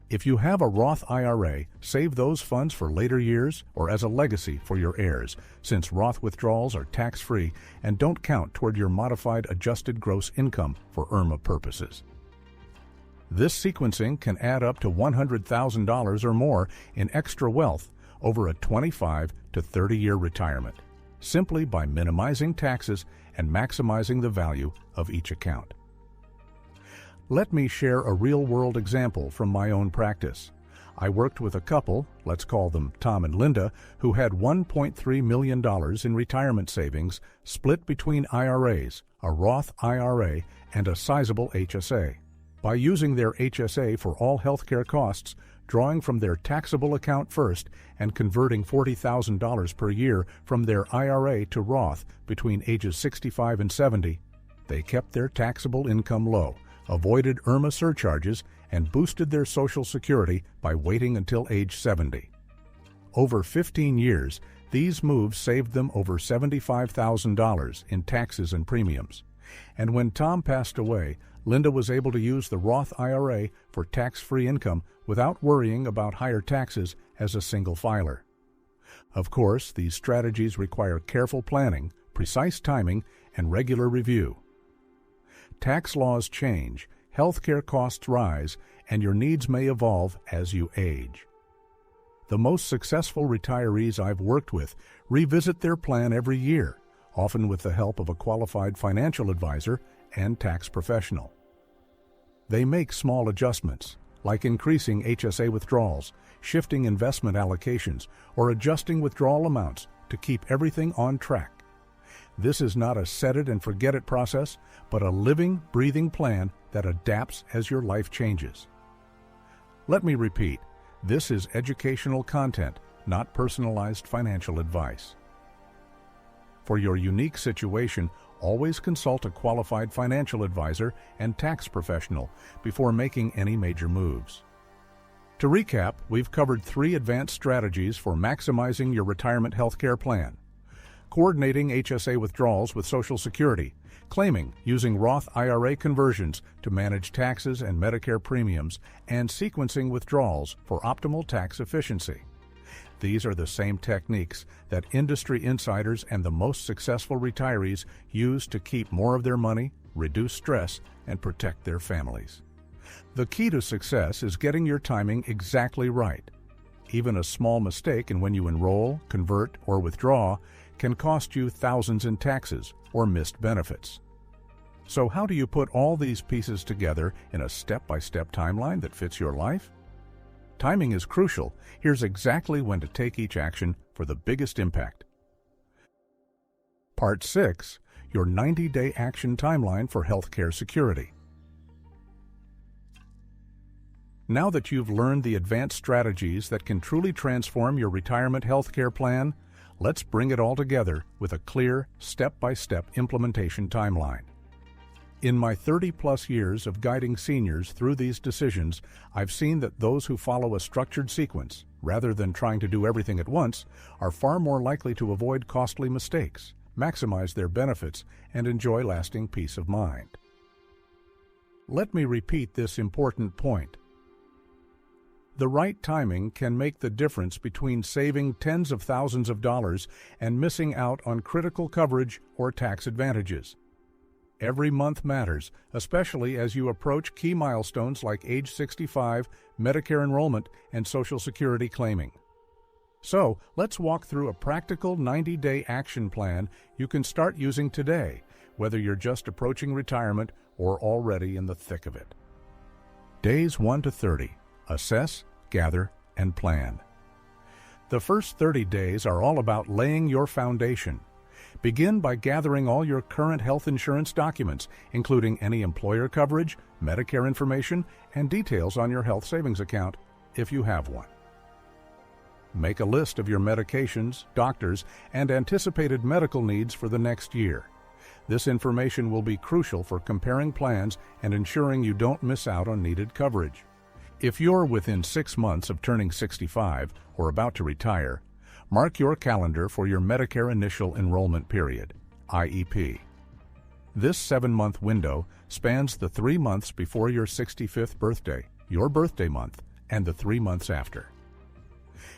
If you have a Roth IRA, save those funds for later years or as a legacy for your heirs, since Roth withdrawals are tax-free and don't count toward your modified adjusted gross income for IRMA purposes. This sequencing can add up to $100,000 or more in extra wealth over a 25 to 30-year retirement, simply by minimizing taxes and maximizing the value of each account. Let me share a real-world example from my own practice. I worked with a couple, let's call them Tom and Linda, who had $1.3 million in retirement savings split between IRAs, a Roth IRA, and a sizable HSA. By using their HSA for all healthcare costs, drawing from their taxable account first, and converting $40,000 per year from their IRA to Roth between ages 65 and 70, they kept their taxable income low, avoided IRMA surcharges, and boosted their Social Security by waiting until age 70. Over 15 years, these moves saved them over $75,000 in taxes and premiums. And when Tom passed away, Linda was able to use the Roth IRA for tax-free income without worrying about higher taxes as a single filer. Of course, these strategies require careful planning, precise timing, and regular review. Tax laws change, healthcare costs rise, and your needs may evolve as you age. The most successful retirees I've worked with revisit their plan every year, often with the help of a qualified financial advisor and tax professional. They make small adjustments, like increasing HSA withdrawals, shifting investment allocations, or adjusting withdrawal amounts to keep everything on track. This is not a set-it-and-forget-it process, but a living, breathing plan that adapts as your life changes. Let me repeat, this is educational content, not personalized financial advice. For your unique situation, always consult a qualified financial advisor and tax professional before making any major moves. To recap, we've covered 3 advanced strategies for maximizing your retirement healthcare plan: coordinating HSA withdrawals with Social Security, claiming using Roth IRA conversions to manage taxes and Medicare premiums, and sequencing withdrawals for optimal tax efficiency. These are the same techniques that industry insiders and the most successful retirees use to keep more of their money, reduce stress, and protect their families. The key to success is getting your timing exactly right. Even a small mistake in when you enroll, convert, or withdraw can cost you thousands in taxes or missed benefits. So how do you put all these pieces together in a step-by-step timeline that fits your life? Timing is crucial. Here's exactly when to take each action for the biggest impact. Part 6, your 90-day action timeline for healthcare security. Now that you've learned the advanced strategies that can truly transform your retirement healthcare plan, let's bring it all together with a clear, step-by-step implementation timeline. In my 30-plus years of guiding seniors through these decisions, I've seen that those who follow a structured sequence, rather than trying to do everything at once, are far more likely to avoid costly mistakes, maximize their benefits, and enjoy lasting peace of mind. Let me repeat this important point. The right timing can make the difference between saving tens of thousands of dollars and missing out on critical coverage or tax advantages. Every month matters, especially as you approach key milestones like age 65, Medicare enrollment, and Social Security claiming. So, let's walk through a practical 90-day action plan you can start using today, whether you're just approaching retirement or already in the thick of it. Days 1 to 30. Assess, gather, and plan. The first 30 days are all about laying your foundation. Begin by gathering all your current health insurance documents, including any employer coverage, Medicare information, and details on your health savings account, if you have one. Make a list of your medications, doctors, and anticipated medical needs for the next year. This information will be crucial for comparing plans and ensuring you don't miss out on needed coverage. If you're within 6 months of turning 65 or about to retire, mark your calendar for your Medicare Initial Enrollment Period, IEP. This 7-month window spans the 3 months before your 65th birthday, your birthday month, and the 3 months after.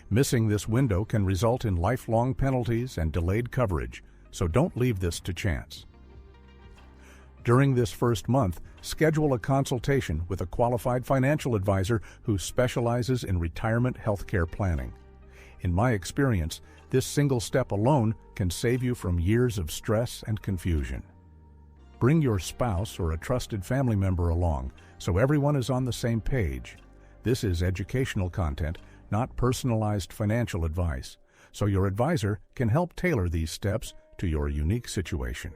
Missing this window can result in lifelong penalties and delayed coverage, so don't leave this to chance. During this first month, schedule a consultation with a qualified financial advisor who specializes in retirement health care planning. In my experience, this single step alone can save you from years of stress and confusion. Bring your spouse or a trusted family member along so everyone is on the same page. This is educational content, not personalized financial advice, so your advisor can help tailor these steps to your unique situation.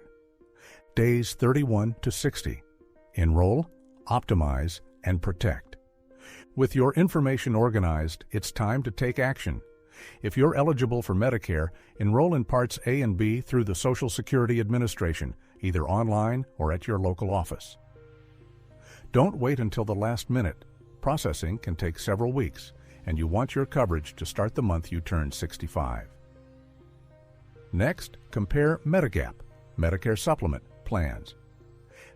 Days 31 to 60. Enroll, optimize, and protect. With your information organized, it's time to take action. If you're eligible for Medicare, enroll in Parts A and B through the Social Security Administration, either online or at your local office. Don't wait until the last minute. Processing can take several weeks, and you want your coverage to start the month you turn 65. Next, compare Medigap, Medicare Supplement, plans.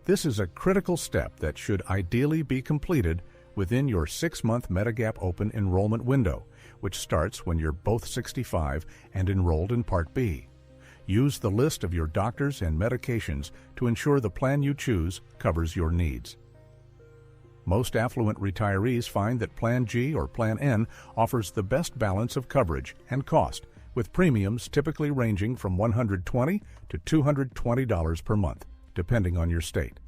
This is a critical step that should ideally be completed within your 6-month Medigap open enrollment window, which starts when you're both 65 and enrolled in Part B. Use the list of your doctors and medications to ensure the plan you choose covers your needs. Most affluent retirees find that Plan G or Plan N offers the best balance of coverage and cost, with premiums typically ranging from $120 to $220 per month, depending on your state.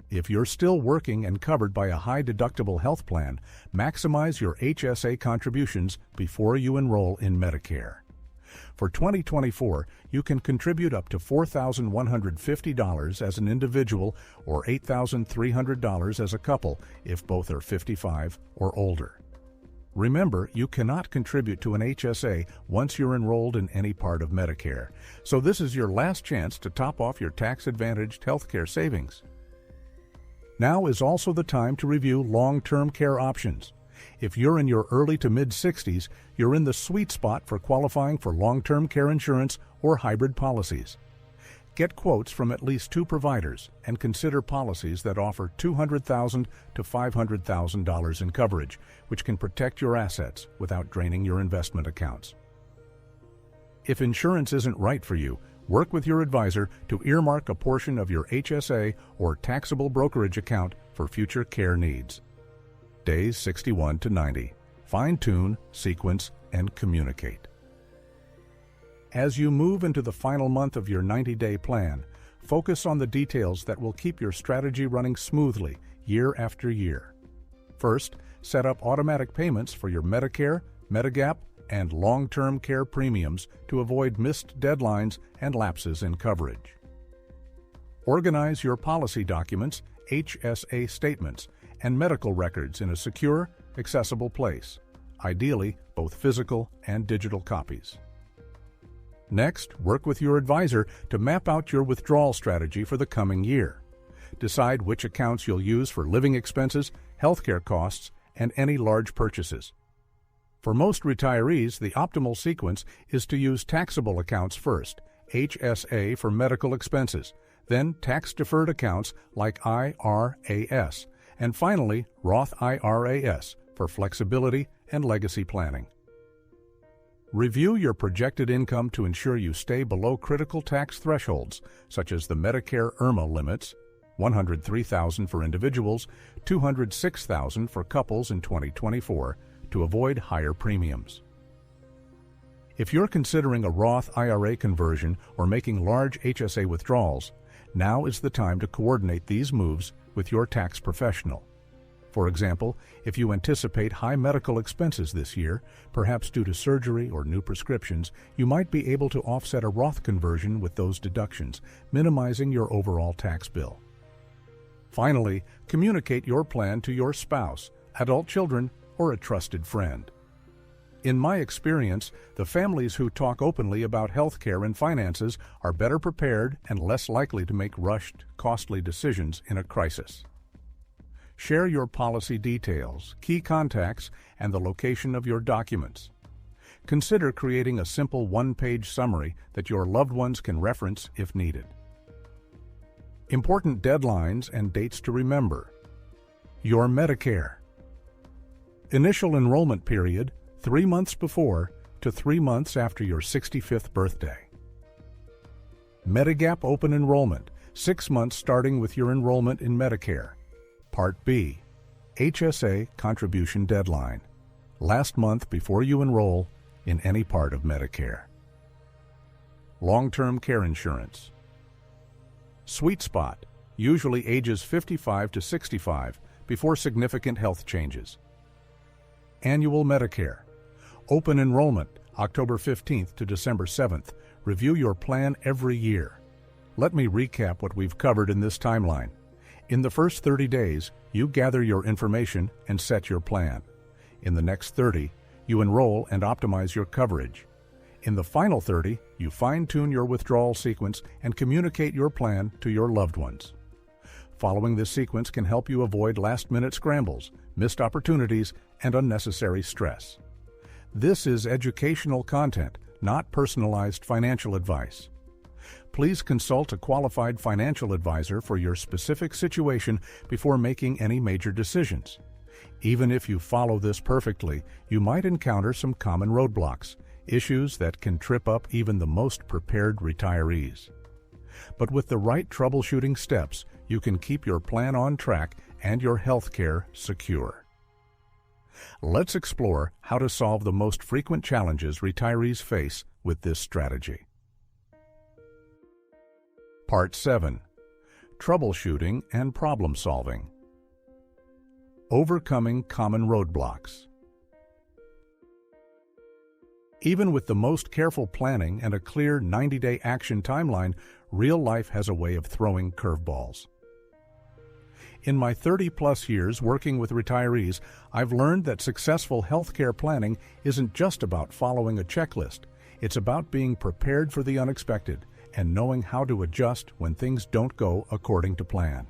If you're still working and covered by a high-deductible health plan, maximize your HSA contributions before you enroll in Medicare. For 2024, you can contribute up to $4,150 as an individual or $8,300 as a couple if both are 55 or older. Remember, you cannot contribute to an HSA once you're enrolled in any part of Medicare, so this is your last chance to top off your tax-advantaged healthcare savings. Now is also the time to review long-term care options. If you're in your early to mid-60s, you're in the sweet spot for qualifying for long-term care insurance or hybrid policies. Get quotes from at least 2 providers and consider policies that offer $200,000 to $500,000 in coverage, which can protect your assets without draining your investment accounts. If insurance isn't right for you, work with your advisor to earmark a portion of your HSA or taxable brokerage account for future care needs. Days 61 to 90. Fine-tune, sequence, and communicate. As you move into the final month of your 90-day plan, focus on the details that will keep your strategy running smoothly year after year. First, set up automatic payments for your Medicare, Medigap, and long-term care premiums to avoid missed deadlines and lapses in coverage. Organize your policy documents, HSA statements, and medical records in a secure, accessible place, ideally both physical and digital copies. Next, work with your advisor to map out your withdrawal strategy for the coming year. Decide which accounts you'll use for living expenses, healthcare costs, and any large purchases. For most retirees, the optimal sequence is to use taxable accounts first, HSA for medical expenses, then tax-deferred accounts like IRAS, and finally Roth IRAS for flexibility and legacy planning. Review your projected income to ensure you stay below critical tax thresholds, such as the Medicare IRMA limits, $103,000 for individuals, $206,000 for couples in 2024, to avoid higher premiums. If you're considering a Roth IRA conversion or making large HSA withdrawals, now is the time to coordinate these moves with your tax professional. For example, if you anticipate high medical expenses this year, perhaps due to surgery or new prescriptions, you might be able to offset a Roth conversion with those deductions, minimizing your overall tax bill. Finally, communicate your plan to your spouse, adult children, or a trusted friend. In my experience, the families who talk openly about health care and finances are better prepared and less likely to make rushed, costly decisions in a crisis. Share your policy details, key contacts, and the location of your documents. Consider creating a simple one-page summary that your loved ones can reference if needed. Important deadlines and dates to remember. Your Medicare. Initial enrollment period, 3 months before to 3 months after your 65th birthday. Medigap open enrollment, 6 months starting with your enrollment in Medicare. Part B, HSA contribution deadline, last month before you enroll in any part of Medicare. Long-term care insurance. Sweet spot, usually ages 55 to 65 before significant health changes. Annual Medicare. Open enrollment, October 15th to December 7th. Review your plan every year. Let me recap what we've covered in this timeline. In the first 30 days, you gather your information and set your plan. In the next 30, you enroll and optimize your coverage. In the final 30, you fine-tune your withdrawal sequence and communicate your plan to your loved ones. Following this sequence can help you avoid last-minute scrambles, missed opportunities, and unnecessary stress. This is educational content, not personalized financial advice. Please consult a qualified financial advisor for your specific situation before making any major decisions. Even if you follow this perfectly, you might encounter some common roadblocks, issues that can trip up even the most prepared retirees. But with the right troubleshooting steps, you can keep your plan on track and your health care secure. Let's explore how to solve the most frequent challenges retirees face with this strategy. Part 7. Troubleshooting and Problem Solving. Overcoming common roadblocks. Even with the most careful planning and a clear 90-day action timeline, real life has a way of throwing curveballs. In my 30-plus years working with retirees, I've learned that successful healthcare planning isn't just about following a checklist. It's about being prepared for the unexpected and knowing how to adjust when things don't go according to plan.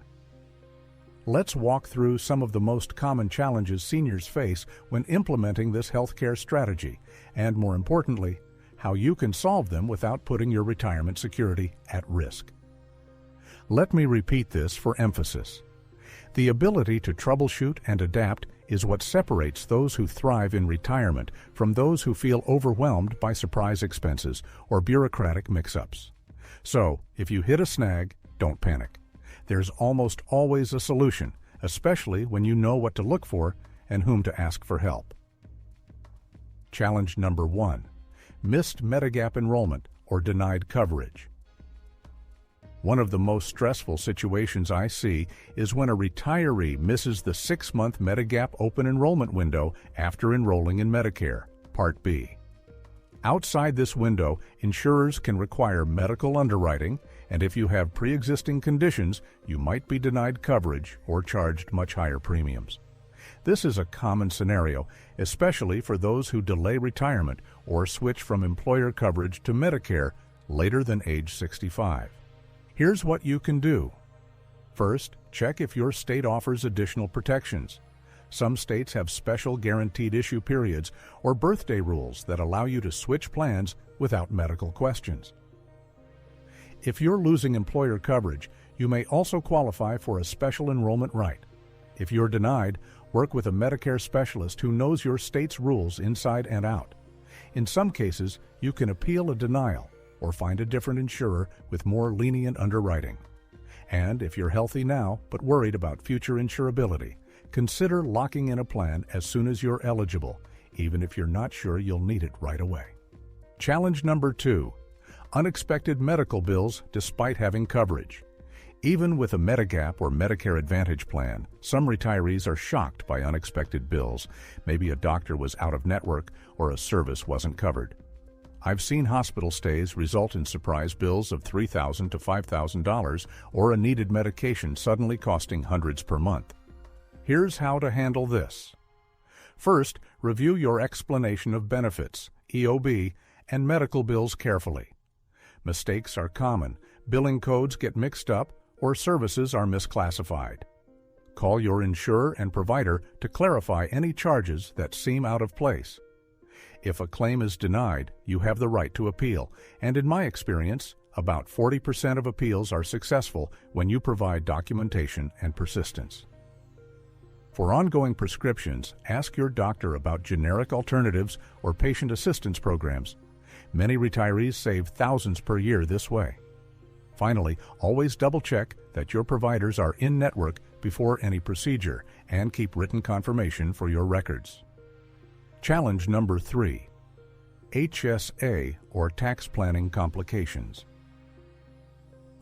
Let's walk through some of the most common challenges seniors face when implementing this healthcare strategy, and more importantly, how you can solve them without putting your retirement security at risk. Let me repeat this for emphasis. The ability to troubleshoot and adapt is what separates those who thrive in retirement from those who feel overwhelmed by surprise expenses or bureaucratic mix-ups. So, if you hit a snag, don't panic. There's almost always a solution, especially when you know what to look for and whom to ask for help. Challenge number 1. Missed Medigap enrollment or denied coverage. One of the most stressful situations I see is when a retiree misses the 6-month Medigap open enrollment window after enrolling in Medicare, Part B. Outside this window, insurers can require medical underwriting, and if you have pre-existing conditions, you might be denied coverage or charged much higher premiums. This is a common scenario, especially for those who delay retirement or switch from employer coverage to Medicare later than age 65. Here's what you can do. First, check if your state offers additional protections. Some states have special guaranteed issue periods or birthday rules that allow you to switch plans without medical questions. If you're losing employer coverage, you may also qualify for a special enrollment right. If you're denied, work with a Medicare specialist who knows your state's rules inside and out. In some cases, you can appeal a denial or find a different insurer with more lenient underwriting. And if you're healthy now but worried about future insurability, consider locking in a plan as soon as you're eligible, even if you're not sure you'll need it right away. Challenge number 2. Unexpected medical bills despite having coverage. Even with a Medigap or Medicare Advantage plan, some retirees are shocked by unexpected bills. Maybe a doctor was out of network or a service wasn't covered. I've seen hospital stays result in surprise bills of $3,000 to $5,000 or a needed medication suddenly costing hundreds per month. Here's how to handle this. First, review your explanation of benefits, EOB, and medical bills carefully. Mistakes are common, billing codes get mixed up, or services are misclassified. Call your insurer and provider to clarify any charges that seem out of place. If a claim is denied, you have the right to appeal, and in my experience, about 40% of appeals are successful when you provide documentation and persistence. For ongoing prescriptions, ask your doctor about generic alternatives or patient assistance programs. Many retirees save thousands per year this way. Finally, always double-check that your providers are in-network before any procedure and keep written confirmation for your records. Challenge number 3. HSA or tax planning complications.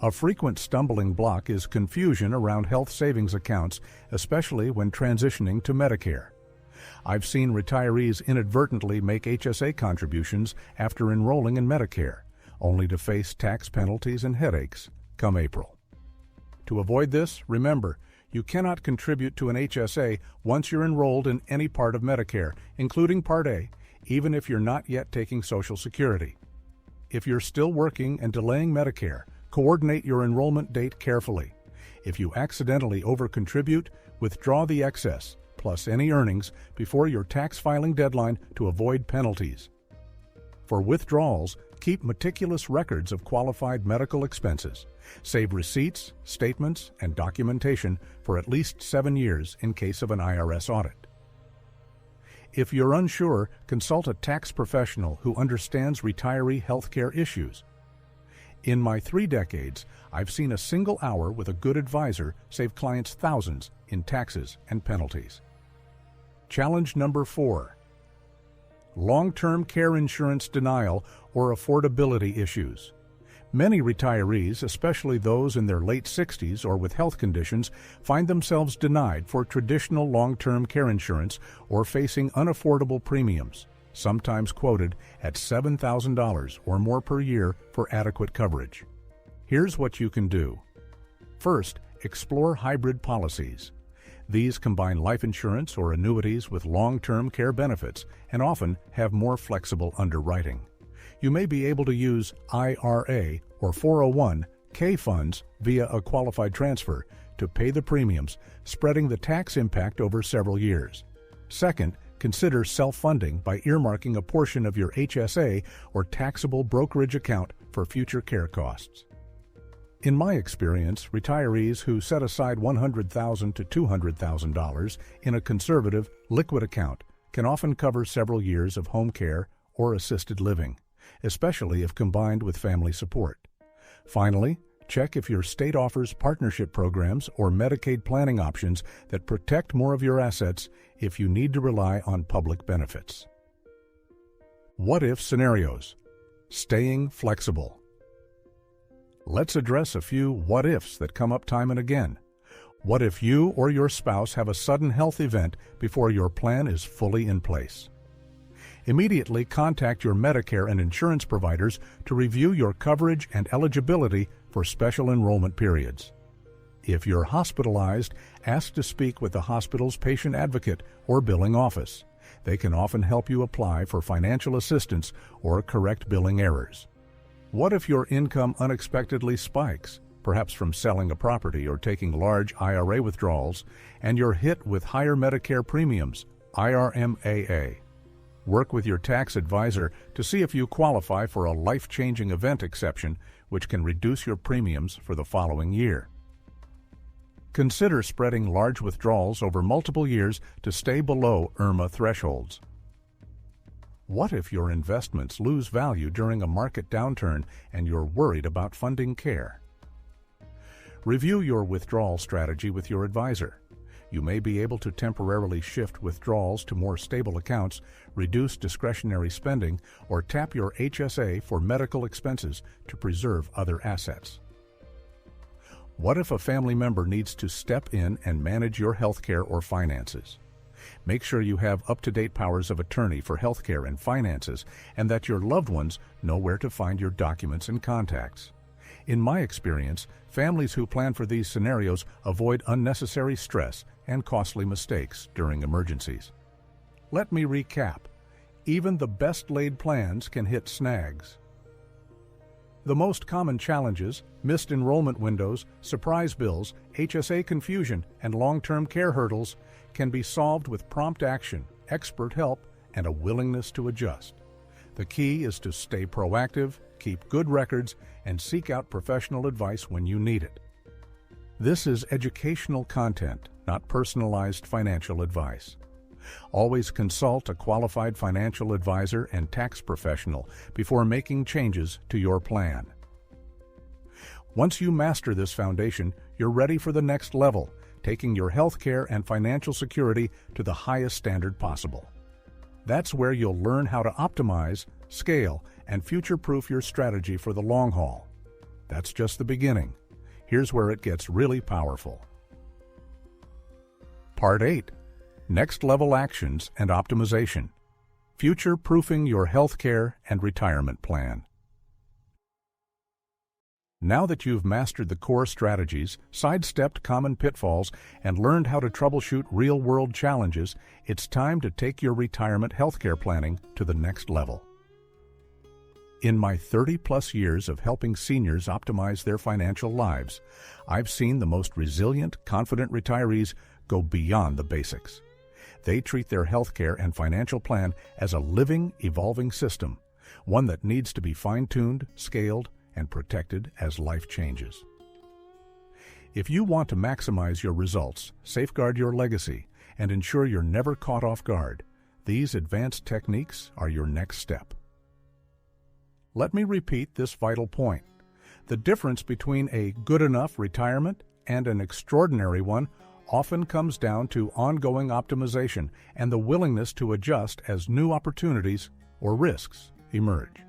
A frequent stumbling block is confusion around health savings accounts, especially when transitioning to Medicare. I've seen retirees inadvertently make HSA contributions after enrolling in Medicare, only to face tax penalties and headaches come April. To avoid this, remember, you cannot contribute to an HSA once you're enrolled in any part of Medicare, including Part A, even if you're not yet taking Social Security. If you're still working and delaying Medicare, coordinate your enrollment date carefully. If you accidentally overcontribute, withdraw the excess, plus any earnings, before your tax filing deadline to avoid penalties. For withdrawals, keep meticulous records of qualified medical expenses. Save receipts, statements, and documentation for at least 7 years in case of an IRS audit. If you're unsure, consult a tax professional who understands retiree healthcare issues. In my 3 decades, I've seen a single hour with a good advisor save clients thousands in taxes and penalties. Challenge number 4. Long-term care insurance denial or affordability issues. Many retirees, especially those in their late 60s or with health conditions, find themselves denied for traditional long-term care insurance or facing unaffordable premiums, sometimes quoted at $7,000 or more per year for adequate coverage. Here's what you can do. First, explore hybrid policies. These combine life insurance or annuities with long-term care benefits and often have more flexible underwriting. You may be able to use IRA or 401(k) funds via a qualified transfer to pay the premiums, spreading the tax impact over several years. Second, consider self-funding by earmarking a portion of your HSA or taxable brokerage account for future care costs. In my experience, retirees who set aside $100,000 to $200,000 in a conservative, liquid account can often cover several years of home care or assisted living, especially if combined with family support. Finally, check if your state offers partnership programs or Medicaid planning options that protect more of your assets if you need to rely on public benefits. What-if scenarios. Staying flexible. Let's address a few what-ifs that come up time and again. What if you or your spouse have a sudden health event before your plan is fully in place? Immediately contact your Medicare and insurance providers to review your coverage and eligibility for special enrollment periods. If you're hospitalized, ask to speak with the hospital's patient advocate or billing office. They can often help you apply for financial assistance or correct billing errors. What if your income unexpectedly spikes, perhaps from selling a property or taking large IRA withdrawals, and you're hit with higher Medicare premiums, IRMAA? Work with your tax advisor to see if you qualify for a life-changing event exception, which can reduce your premiums for the following year. Consider spreading large withdrawals over multiple years to stay below IRMAA thresholds. What if your investments lose value during a market downturn and you're worried about funding care? Review your withdrawal strategy with your advisor. You may be able to temporarily shift withdrawals to more stable accounts, reduce discretionary spending, or tap your HSA for medical expenses to preserve other assets. What if a family member needs to step in and manage your health care or finances? Make sure you have up-to-date powers of attorney for health care and finances, and that your loved ones know where to find your documents and contacts. In my experience, families who plan for these scenarios avoid unnecessary stress and costly mistakes during emergencies. Let me recap. Even the best-laid plans can hit snags. The most common challenges, missed enrollment windows, surprise bills, HSA confusion, and long-term care hurdles, can be solved with prompt action, expert help, and a willingness to adjust. The key is to stay proactive, keep good records, and seek out professional advice when you need it. This is educational content, not personalized financial advice. Always consult a qualified financial advisor and tax professional before making changes to your plan. Once you master this foundation, you're ready for the next level, taking your healthcare and financial security to the highest standard possible. That's where you'll learn how to optimize, scale, and future-proof your strategy for the long haul. That's just the beginning. Here's where it gets really powerful. Part 8. Next Level Actions and Optimization. Future-proofing your healthcare and retirement plan. Now that you've mastered the core strategies, sidestepped common pitfalls, and learned how to troubleshoot real-world challenges, it's time to take your retirement healthcare planning to the next level. In my 30-plus years of helping seniors optimize their financial lives, I've seen the most resilient, confident retirees go beyond the basics. They treat their healthcare and financial plan as a living, evolving system, one that needs to be fine-tuned, scaled, and protected as life changes. If you want to maximize your results, safeguard your legacy, and ensure you're never caught off guard, these advanced techniques are your next step. Let me repeat this vital point. The difference between a good enough retirement and an extraordinary one often comes down to ongoing optimization and the willingness to adjust as new opportunities or risks emerge.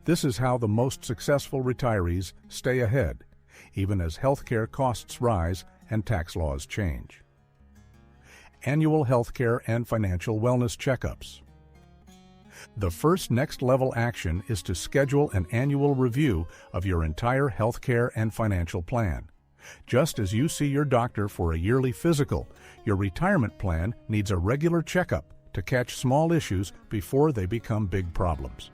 This is how the most successful retirees stay ahead, even as healthcare costs rise and tax laws change. Annual healthcare and financial wellness checkups. The first next-level action is to schedule an annual review of your entire healthcare and financial plan. Just as you see your doctor for a yearly physical, your retirement plan needs a regular checkup to catch small issues before they become big problems.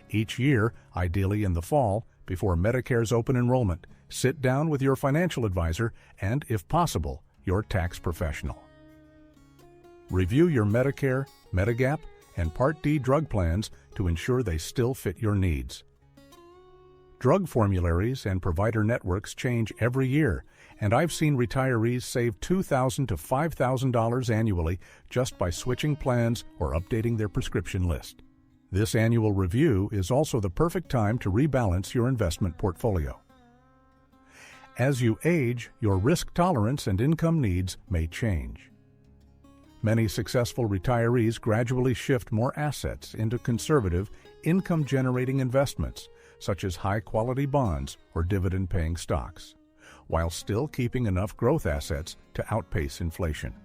Each year, ideally in the fall, before Medicare's open enrollment, sit down with your financial advisor and, if possible, your tax professional. Review your Medicare, Medigap, and Part D drug plans to ensure they still fit your needs. Drug formularies and provider networks change every year, and I've seen retirees save $2,000 to $5,000 annually just by switching plans or updating their prescription list. This annual review is also the perfect time to rebalance your investment portfolio. As you age, your risk tolerance and income needs may change. Many successful retirees gradually shift more assets into conservative, income-generating investments, such as high-quality bonds or dividend-paying stocks, while still keeping enough growth assets to outpace inflation.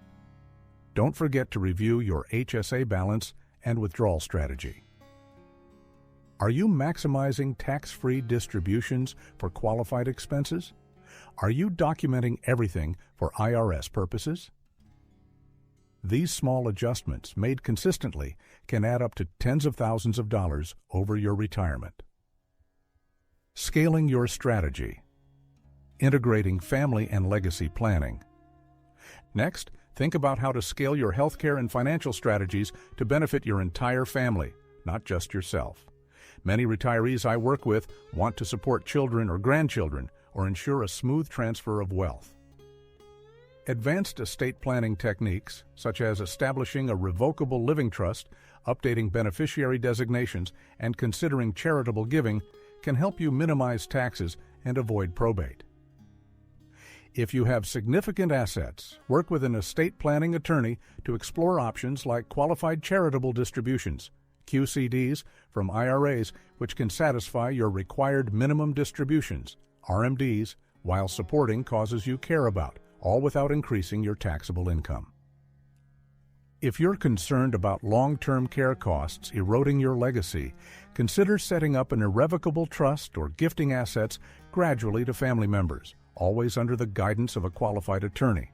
Don't forget to review your HSA balance and withdrawal strategy. Are you maximizing tax-free distributions for qualified expenses? Are you documenting everything for IRS purposes? These small adjustments, made consistently, can add up to tens of thousands of dollars over your retirement. Scaling your strategy. Integrating family and legacy planning. Next, think about how to scale your healthcare and financial strategies to benefit your entire family, not just yourself. Many retirees I work with want to support children or grandchildren or ensure a smooth transfer of wealth. Advanced estate planning techniques, such as establishing a revocable living trust, updating beneficiary designations, and considering charitable giving, can help you minimize taxes and avoid probate. If you have significant assets, work with an estate planning attorney to explore options like qualified charitable distributions, QCDs, from IRAs, which can satisfy your required minimum distributions, RMDs, while supporting causes you care about, all without increasing your taxable income. If you're concerned about long-term care costs eroding your legacy, consider setting up an irrevocable trust or gifting assets gradually to family members, always under the guidance of a qualified attorney.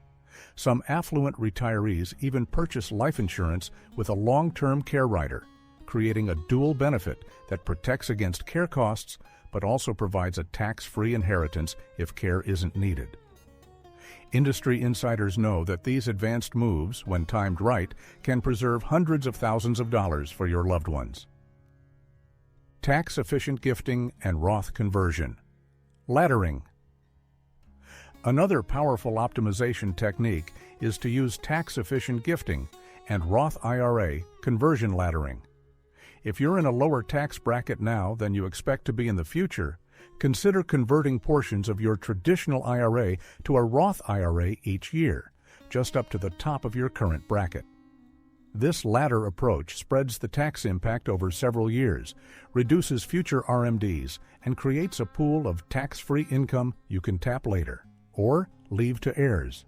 Some affluent retirees even purchase life insurance with a long-term care rider, creating a dual benefit that protects against care costs but also provides a tax-free inheritance if care isn't needed. Industry insiders know that these advanced moves, when timed right, can preserve hundreds of thousands of dollars for your loved ones. Tax-efficient gifting and Roth conversion. Laddering. Another powerful optimization technique is to use tax-efficient gifting and Roth IRA conversion laddering. If you're in a lower tax bracket now than you expect to be in the future, consider converting portions of your traditional IRA to a Roth IRA each year, just up to the top of your current bracket. This latter approach spreads the tax impact over several years, reduces future RMDs, and creates a pool of tax-free income you can tap later or leave to heirs.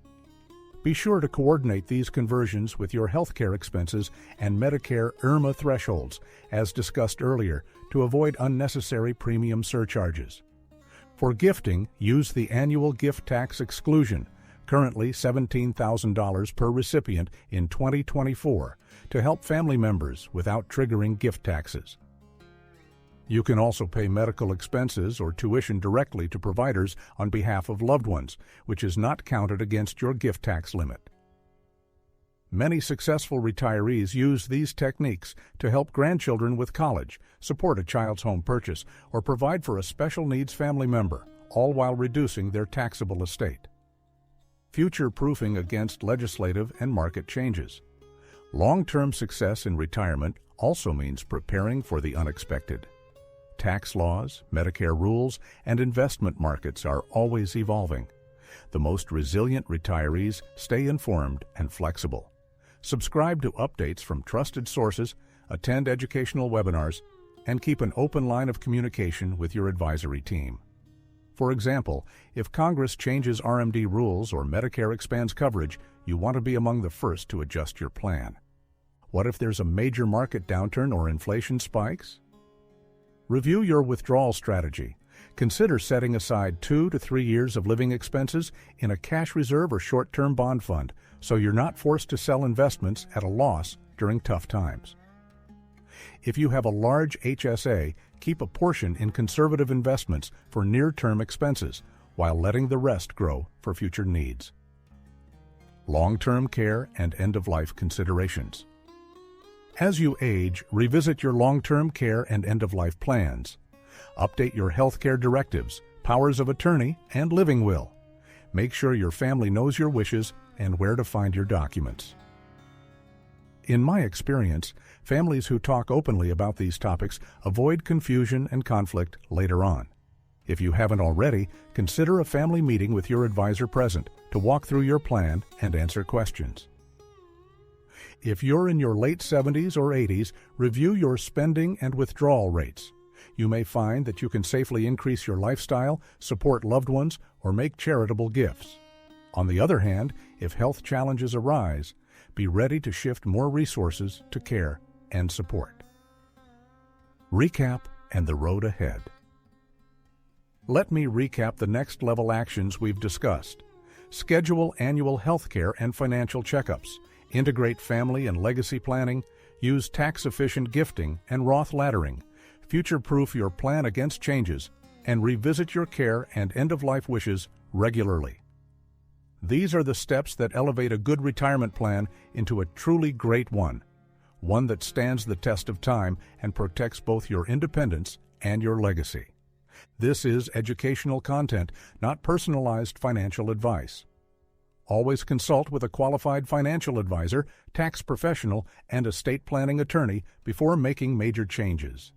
Be sure to coordinate these conversions with your healthcare expenses and Medicare IRMA thresholds, as discussed earlier, to avoid unnecessary premium surcharges. For gifting, use the annual gift tax exclusion, currently $17,000 per recipient in 2024, to help family members without triggering gift taxes. You can also pay medical expenses or tuition directly to providers on behalf of loved ones, which is not counted against your gift tax limit. Many successful retirees use these techniques to help grandchildren with college, support a child's home purchase, or provide for a special needs family member, all while reducing their taxable estate. Future-proofing against legislative and market changes. Long-term success in retirement also means preparing for the unexpected. Tax laws, Medicare rules, and investment markets are always evolving. The most resilient retirees stay informed and flexible. Subscribe to updates from trusted sources, attend educational webinars, and keep an open line of communication with your advisory team. For example, if Congress changes RMD rules or Medicare expands coverage, you want to be among the first to adjust your plan. What if there's a major market downturn or inflation spikes? Review your withdrawal strategy. Consider setting aside 2 to 3 years of living expenses in a cash reserve or short-term bond fund so you're not forced to sell investments at a loss during tough times. If you have a large HSA, keep a portion in conservative investments for near-term expenses while letting the rest grow for future needs. Long-term care and end-of-life considerations. As you age, revisit your long-term care and end-of-life plans. Update your healthcare directives, powers of attorney, and living will. Make sure your family knows your wishes and where to find your documents. In my experience, families who talk openly about these topics avoid confusion and conflict later on. If you haven't already, consider a family meeting with your advisor present to walk through your plan and answer questions. If you're in your late 70s or 80s, review your spending and withdrawal rates. You may find that you can safely increase your lifestyle, support loved ones, or make charitable gifts. On the other hand, if health challenges arise, be ready to shift more resources to care and support. Recap and the road ahead. Let me recap the next level actions we've discussed. Schedule annual healthcare and financial checkups. Integrate family and legacy planning, use tax-efficient gifting and Roth laddering, future-proof your plan against changes, and revisit your care and end-of-life wishes regularly. These are the steps that elevate a good retirement plan into a truly great one that stands the test of time and protects both your independence and your legacy. This is educational content, not personalized financial advice. Always consult with a qualified financial advisor, tax professional, and estate planning attorney before making major changes.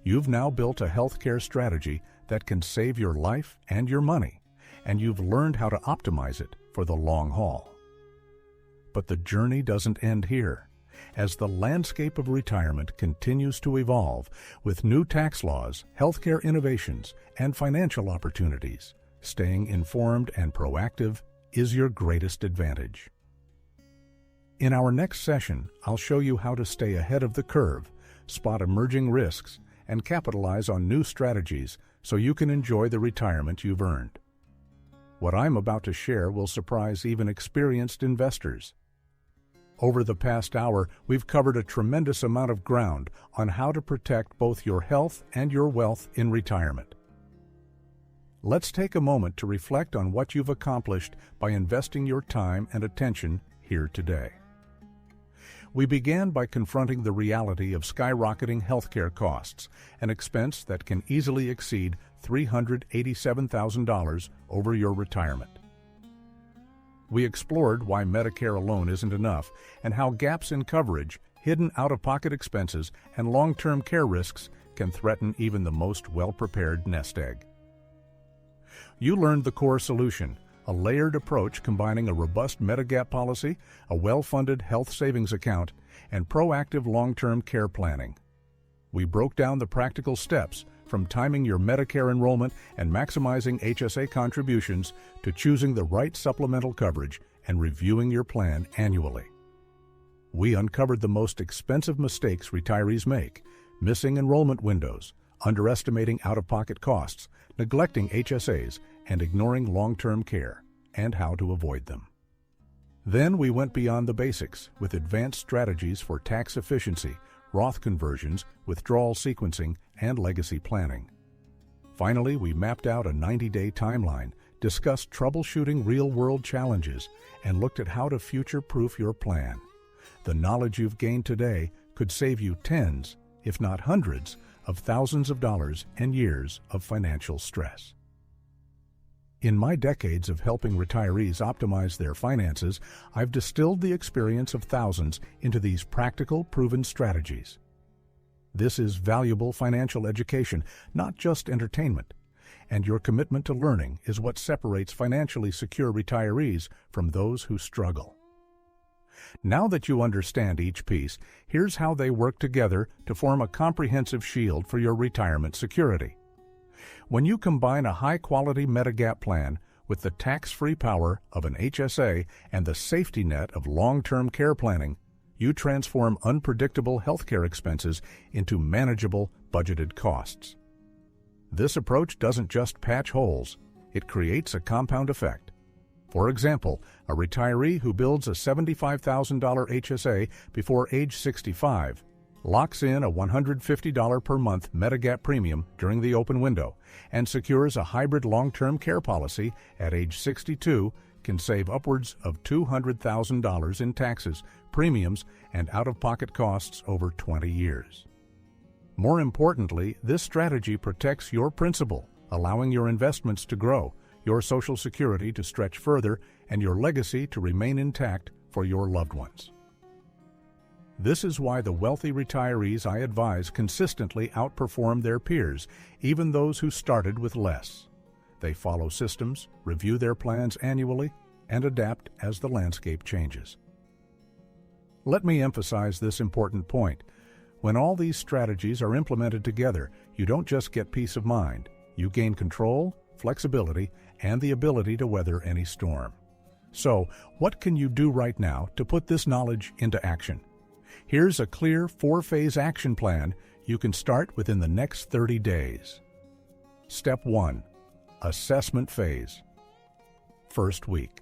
You've now built a healthcare strategy that can save your life and your money, and you've learned how to optimize it for the long haul. But the journey doesn't end here. As the landscape of retirement continues to evolve with new tax laws, healthcare innovations, and financial opportunities, staying informed and proactive is your greatest advantage. In our next session, I'll show you how to stay ahead of the curve, spot emerging risks, and capitalize on new strategies so you can enjoy the retirement you've earned. What I'm about to share will surprise even experienced investors. Over the past hour, we've covered a tremendous amount of ground on how to protect both your health and your wealth in retirement. Let's take a moment to reflect on what you've accomplished by investing your time and attention here today. We began by confronting the reality of skyrocketing healthcare costs, an expense that can easily exceed $387,000 over your retirement. We explored why Medicare alone isn't enough and how gaps in coverage, hidden out-of-pocket expenses, and long-term care risks can threaten even the most well-prepared nest egg. You learned the core solution, a layered approach combining a robust Medigap policy, a well-funded health savings account, and proactive long-term care planning. We broke down the practical steps from timing your Medicare enrollment and maximizing HSA contributions to choosing the right supplemental coverage and reviewing your plan annually. We uncovered the most expensive mistakes retirees make, missing enrollment windows, underestimating out-of-pocket costs, neglecting HSAs, and ignoring long-term care, and how to avoid them. Then we went beyond the basics with advanced strategies for tax efficiency, Roth conversions, withdrawal sequencing, and legacy planning. Finally, we mapped out a 90-day timeline, discussed troubleshooting real-world challenges, and looked at how to future-proof your plan. The knowledge you've gained today could save you tens, if not hundreds, of thousands of dollars and years of financial stress. In my decades of helping retirees optimize their finances, I've distilled the experience of thousands into these practical, proven strategies. This is valuable financial education, not just entertainment, and your commitment to learning is what separates financially secure retirees from those who struggle. Now that you understand each piece, here's how they work together to form a comprehensive shield for your retirement security. When you combine a high-quality Medigap plan with the tax-free power of an HSA and the safety net of long-term care planning, you transform unpredictable healthcare expenses into manageable, budgeted costs. This approach doesn't just patch holes, it creates a compound effect. For example, a retiree who builds a $75,000 HSA before age 65 locks in a $150 per month Medigap premium during the open window and secures a hybrid long-term care policy at age 62 can save upwards of $200,000 in taxes, premiums, and out-of-pocket costs over 20 years. More importantly, this strategy protects your principal, allowing your investments to grow, your Social Security to stretch further, and your legacy to remain intact for your loved ones. This is why the wealthy retirees I advise consistently outperform their peers, even those who started with less. They follow systems, review their plans annually, and adapt as the landscape changes. Let me emphasize this important point. When all these strategies are implemented together, you don't just get peace of mind. You gain control, flexibility, and the ability to weather any storm. So, what can you do right now to put this knowledge into action? Here's a clear 4-phase action plan you can start within the next 30 days. Step 1. Assessment phase. First week.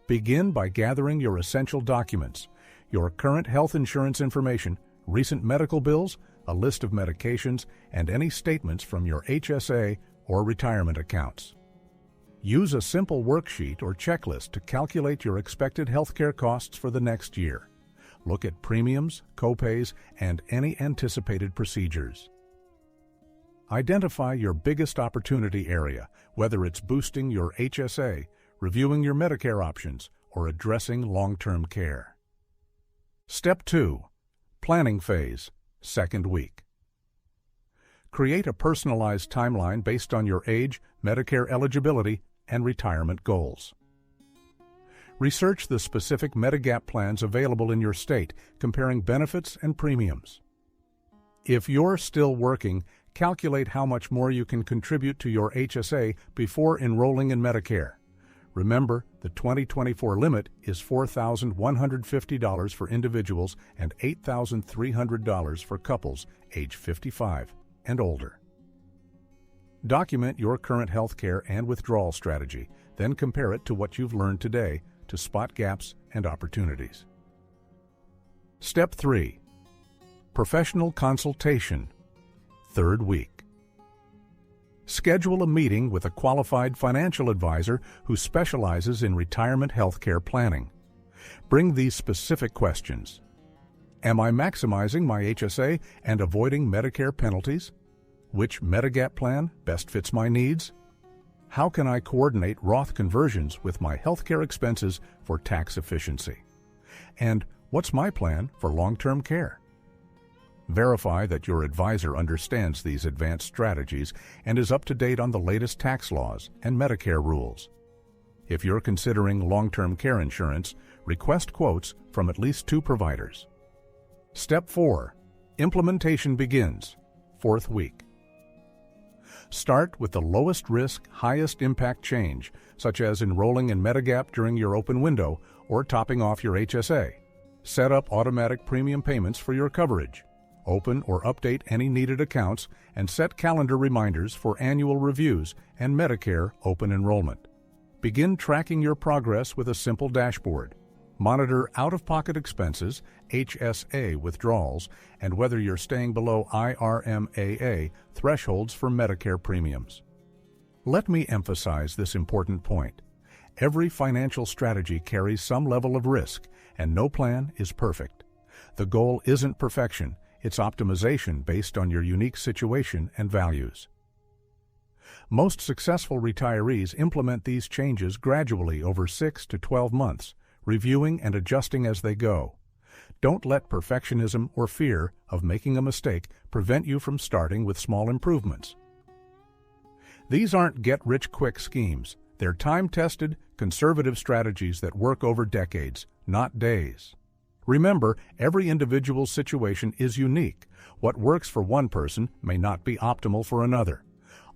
Begin by gathering your essential documents, your current health insurance information, recent medical bills, a list of medications, and any statements from your HSA or retirement accounts. Use a simple worksheet or checklist to calculate your expected healthcare costs for the next year. Look at premiums, copays, and any anticipated procedures. Identify your biggest opportunity area, whether it's boosting your HSA, reviewing your Medicare options, or addressing long-term care. Step 2. Planning phase, second week. Create a personalized timeline based on your age, Medicare eligibility, and retirement goals. Research the specific Medigap plans available in your state, comparing benefits and premiums. If you're still working, calculate how much more you can contribute to your HSA before enrolling in Medicare. Remember, the 2024 limit is $4,150 for individuals and $8,300 for couples age 55 and older. Document your current health care and withdrawal strategy, then compare it to what you've learned today to spot gaps and opportunities. Step 3. Professional consultation, third week. Schedule a meeting with a qualified financial advisor who specializes in retirement health care planning. Bring these specific questions. Am I maximizing my HSA and avoiding Medicare penalties? Which Medigap plan best fits my needs? How can I coordinate Roth conversions with my healthcare expenses for tax efficiency? And what's my plan for long-term care? Verify that your advisor understands these advanced strategies and is up to date on the latest tax laws and Medicare rules. If you're considering long-term care insurance, request quotes from at least 2 providers. Step 4. Implementation begins. 4th week. Start with the lowest risk, highest impact change, such as enrolling in Medigap during your open window or topping off your HSA. Set up automatic premium payments for your coverage. Open or update any needed accounts and set calendar reminders for annual reviews and Medicare open enrollment. Begin tracking your progress with a simple dashboard. Monitor out-of-pocket expenses, HSA withdrawals, and whether you're staying below IRMAA thresholds for Medicare premiums. Let me emphasize this important point. Every financial strategy carries some level of risk, and no plan is perfect. The goal isn't perfection, it's optimization based on your unique situation and values. Most successful retirees implement these changes gradually over 6 to 12 months, reviewing and adjusting as they go. Don't let perfectionism or fear of making a mistake prevent you from starting with small improvements. These aren't get-rich-quick schemes. They're time-tested, conservative strategies that work over decades, not days. Remember, every individual situation is unique. What works for one person may not be optimal for another.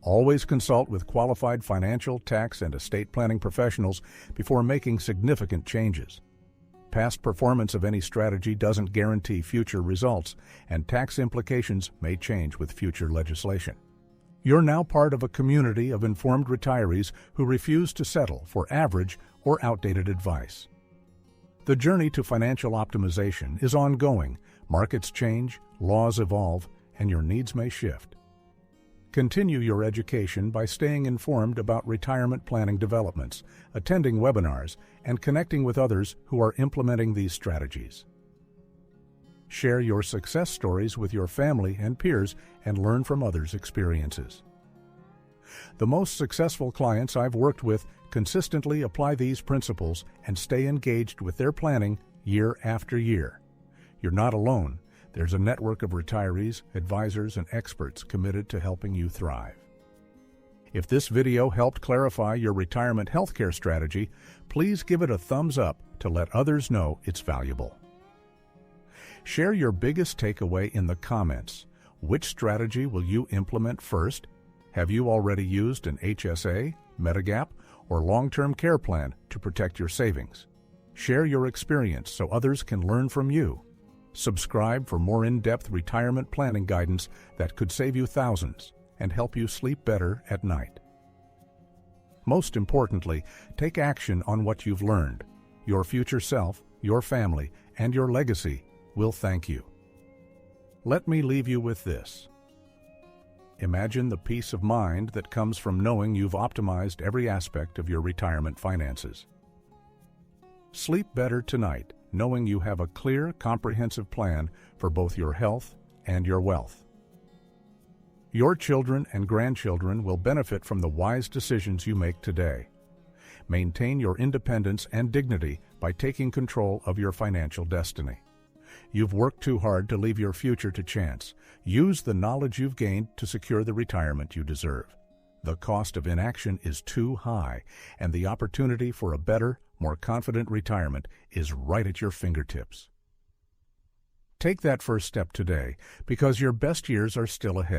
Always consult with qualified financial, tax, and estate planning professionals before making significant changes. Past performance of any strategy doesn't guarantee future results, and tax implications may change with future legislation. You're now part of a community of informed retirees who refuse to settle for average or outdated advice. The journey to financial optimization is ongoing. Markets change, laws evolve, and your needs may shift. Continue your education by staying informed about retirement planning developments, attending webinars, and connecting with others who are implementing these strategies. Share your success stories with your family and peers and learn from others' experiences. The most successful clients I've worked with consistently apply these principles and stay engaged with their planning year after year. You're not alone. There's a network of retirees, advisors, and experts committed to helping you thrive. If this video helped clarify your retirement healthcare strategy, please give it a thumbs up to let others know it's valuable. Share your biggest takeaway in the comments. Which strategy will you implement first? Have you already used an HSA, Medigap, or long-term care plan to protect your savings? Share your experience so others can learn from you. Subscribe for more in-depth retirement planning guidance that could save you thousands and help you sleep better at night. Most importantly, take action on what you've learned. Your future self, your family, and your legacy will thank you. Let me leave you with this. Imagine the peace of mind that comes from knowing you've optimized every aspect of your retirement finances. Sleep better tonight, knowing you have a clear, comprehensive plan for both your health and your wealth. Your children and grandchildren will benefit from the wise decisions you make today. Maintain your independence and dignity by taking control of your financial destiny. You've worked too hard to leave your future to chance. Use the knowledge you've gained to secure the retirement you deserve. The cost of inaction is too high, and the opportunity for a better, more confident retirement is right at your fingertips. Take that first step today, because your best years are still ahead.